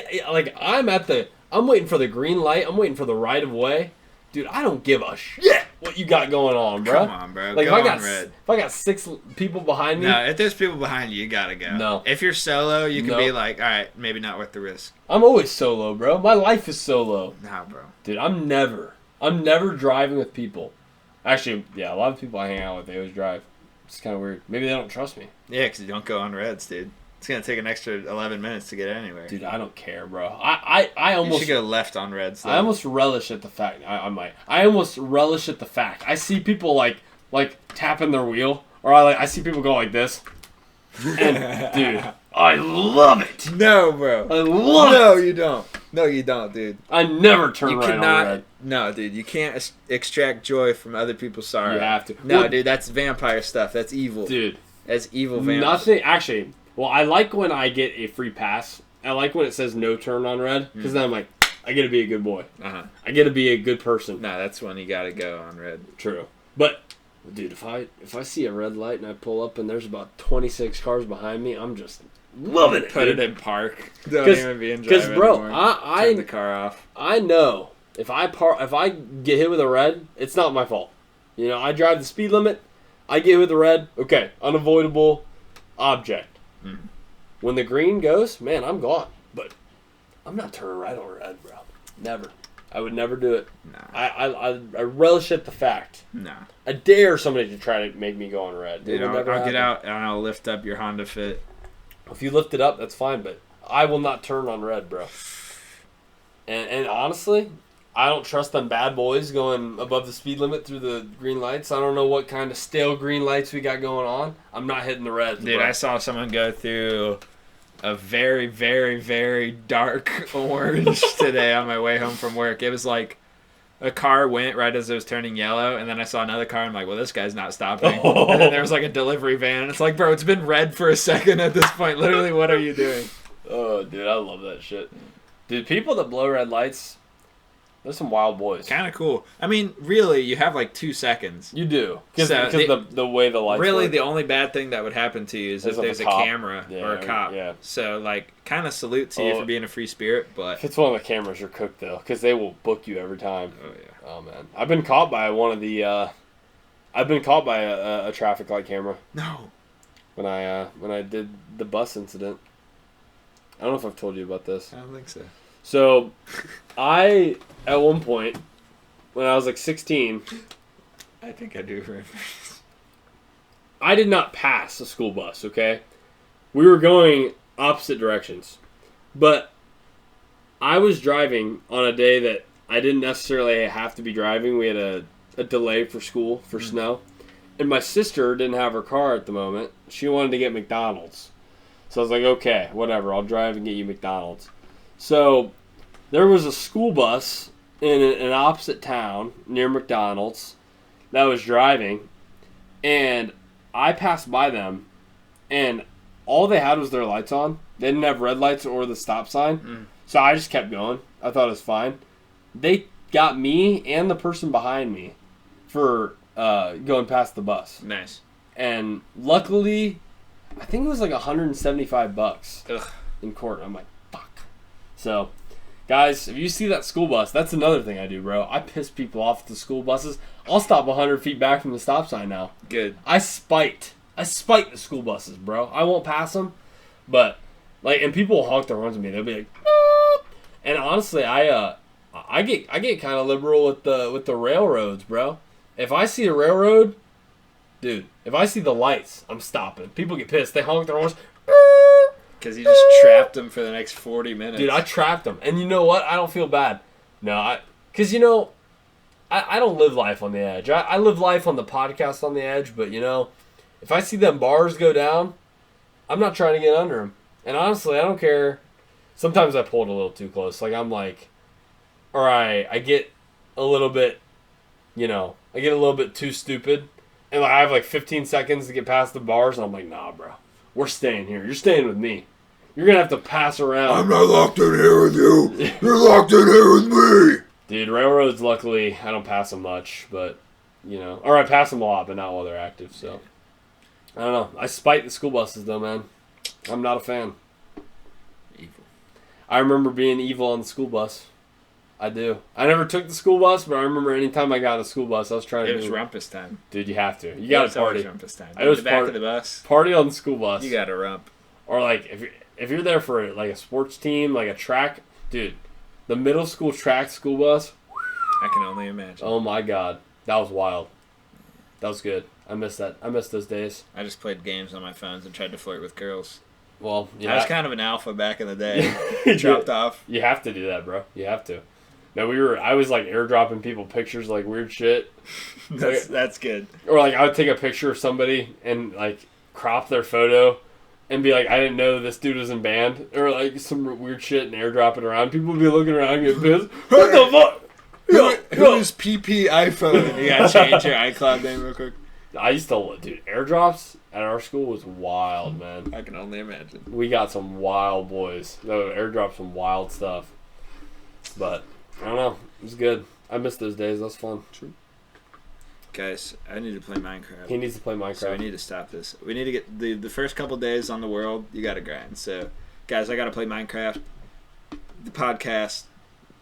I'm waiting for the green light. I'm waiting for the right of way. Dude, I don't give a shit what you got going on, bro. Come on, bro. Like go if I got 6 people behind me. No, if there's people behind you, you gotta go. No. If you're solo, you can No. be like, all right, maybe not worth the risk. I'm always solo, bro. My life is solo. Nah, bro. Dude, I'm never driving with people. Actually, yeah, a lot of people I hang out with, they always drive. It's kind of weird. Maybe they don't trust me. Yeah, because you don't go on reds, dude. It's gonna take an extra 11 minutes to get anywhere. Dude, I don't care, bro. I almost You should go left on reds, though. I almost relish at the fact. I almost relish at the fact. I see people like tapping their wheel, or I see people go like this. And dude, I love it. No, bro. I love it. No, you don't. No, you don't, dude. I never turn You right cannot. on red. No, dude. You can't extract joy from other people's sorrow. You have to. No, Well, dude. That's vampire stuff. That's evil. dude. That's evil vampire. Nothing. Actually, well, I like when I get a free pass. I like when it says no turn on red because then I'm like, I get to be a good boy. I get to be a good person. No, that's when you gotta go on red. True. But, dude, if I see a red light and I pull up and there's about 26 cars behind me, I'm just loving it. Put dude. it in park. Don't even be in drive Because, bro, anymore. Turn the car off. I know if I get hit with a red, it's not my fault. You know, I drive the speed limit. I get hit with a red. Okay, unavoidable object. When the green goes, man, I'm gone. But I'm not turning right on red, bro. Never. I would never do it. Nah. I relish at the fact. Nah. I dare somebody to try to make me go on red. Dude, I'll get out and I'll lift up your Honda Fit. If you lift it up, that's fine, but I will not turn on red, bro. And honestly, I don't trust them bad boys going above the speed limit through the green lights. I don't know what kind of stale green lights we got going on. I'm not hitting the reds. Dude, I saw someone go through a very, very, very dark orange today on my way home from work. It was like a car went right as it was turning yellow, and then I saw another car. And I'm like, well, this guy's not stopping. Oh. And then there was like a delivery van. And it's like, bro, it's been red for a second at this point. Literally, what are you doing? Oh, dude, I love that shit. Dude, people that blow red lights, they're some wild boys. Kind of cool. I mean, really, you have like 2 seconds. You do. Because So the way the lights really, work. the only bad thing that would happen to you is if there's a camera or a cop. Yeah. So, like, kind of salute to you for being a free spirit, but... If it's one of the cameras, you're cooked, though, because they will book you every time. Oh, yeah. Oh, man. I've been caught by one of the... I've been caught by a traffic light camera. No. When I did the bus incident. I don't know if I've told you about this. I don't think so. So, at one point, when I was like 16... I think I do remember. I did not pass a school bus, okay? We were going opposite directions. But I was driving on a day that I didn't necessarily have to be driving. We had a delay for school for snow. And my sister didn't have her car at the moment. She wanted to get McDonald's. So I was like, okay, whatever. I'll drive and get you McDonald's. So there was a school bus in an opposite town near McDonald's that was driving. And I passed by them. And all they had was their lights on. They didn't have red lights or the stop sign. So I just kept going. I thought it was fine. They got me and the person behind me for going past the bus. Nice. And luckily, I think it was like $175 in court. I'm like, fuck. So, guys, if you see that school bus, that's another thing I do, bro. I piss people off at the school buses. I'll stop 100 feet back from the stop sign now. Good. I spite the school buses, bro. I won't pass them, but like, and people will honk their horns at me. They'll be like, "Beep." And honestly, I get kind of liberal with the railroads, bro. If I see a railroad, dude, if I see the lights, I'm stopping. People get pissed. They honk their horns. Because you just trapped them for the next 40 minutes. Dude, I trapped them. And you know what? I don't feel bad. No, because, you know, I don't live life on the edge. I live life on the podcast on the edge, but, you know, if I see them bars go down, I'm not trying to get under them. And honestly, I don't care. Sometimes I pull it a little too close. Like, I'm like, all right, I get a little bit, you know, I get a little bit too stupid. And like, I have like 15 seconds to get past the bars, and I'm like, nah, bro. We're staying here. You're staying with me. You're going to have to pass around. I'm not locked in here with you. You're locked in here with me. Dude, railroads, luckily, I don't pass them much, but, you know. Or I pass them a lot, but not while they're active, so. I don't know. I spite the school buses, though, man. I'm not a fan. Evil. I remember being evil on the school bus. I do. I never took the school bus, but I remember anytime I got on a school bus, I was trying to It was rumpus time. Dude, you have to. You got to party. Rumpus time. I was the back of the bus. Party on the school bus. You got to rump. Or like if you're there for like a sports team, like a track, dude, the middle school track school bus. I can only imagine. Oh my god, that was wild. That was good. I miss that. I miss those days. I just played games on my phones and tried to flirt with girls. Well, yeah. I was kind of an alpha back in the day. Dropped off. You have to do that, bro. You have to. No, I was like airdropping people pictures like weird shit. That's good. Or like I would take a picture of somebody and like crop their photo and be like, I didn't know this dude was in band, or like some weird shit and airdrop it around. People would be looking around and get pissed. What the fuck? Who's PP iPhone? You gotta change your iCloud name real quick. I used to, dude, airdrops at our school was wild, man. I can only imagine. We got some wild boys. They would airdrop some wild stuff. But, I don't know. It was good. I miss those days. That was fun. True. Guys, I need to play Minecraft. He needs to play Minecraft. So we need to stop this. We need to get the first couple days on the world, you gotta grind. So, guys, I gotta play Minecraft. The podcast,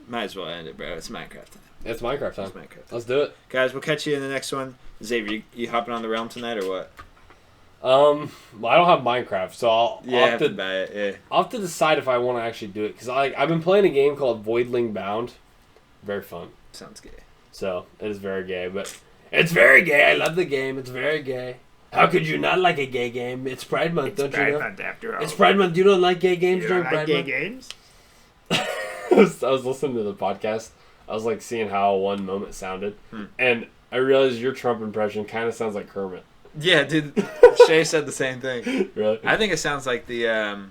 might as well end it, bro. It's Minecraft time. It's Minecraft time. It's Minecraft. Let's do it. Guys, we'll catch you in the next one. Xavier, you hopping on the realm tonight or what? Well, I don't have Minecraft, so I'll have to buy it. Yeah. I'll have to decide if I want to actually do it, because I've been playing a game called Voidling Bound. Very fun. Sounds gay. So, it is very gay, but it's very gay. I love the game. It's very gay. How could you not like a gay game? It's Pride Month, don't you know? It's Pride Month after all. It's Pride Month. You don't like gay games You during don't like Pride gay Month? games? I was listening to the podcast I was like seeing how one moment sounded, and I realized your Trump impression kind of sounds like Kermit. Yeah, dude. Shay said the same thing. Really? I think it sounds like the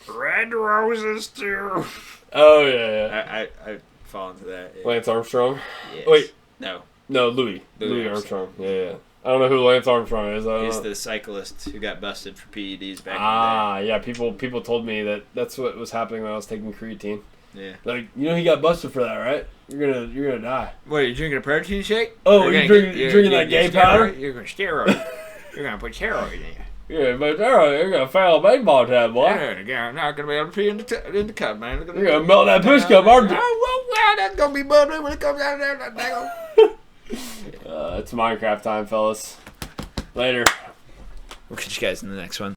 Red Roses too. Oh yeah. I fall into that. Yeah. Lance Armstrong. Yes. Wait. No. No, Louis Armstrong. Yeah. I don't know who Lance Armstrong is. He's the cyclist who got busted for PEDs back in yeah. People told me that's what was happening when I was taking creatine. the day. Yeah. Like, he got busted for that, right? You're gonna die. What, are you drinking a protein shake? Oh, you're drinking that gay powder? You're going to steroid. You're going to put steroid in you. Yeah, but you're gonna fail a baseball tab, boy. Yeah, I'm not going to be able to pee in the cup, man. You're gonna melt that push cup, aren't you? Oh, well, that's going to be bubbly when it comes out of there. That daggone. It's Minecraft time, fellas. Later. We'll catch you guys in the next one.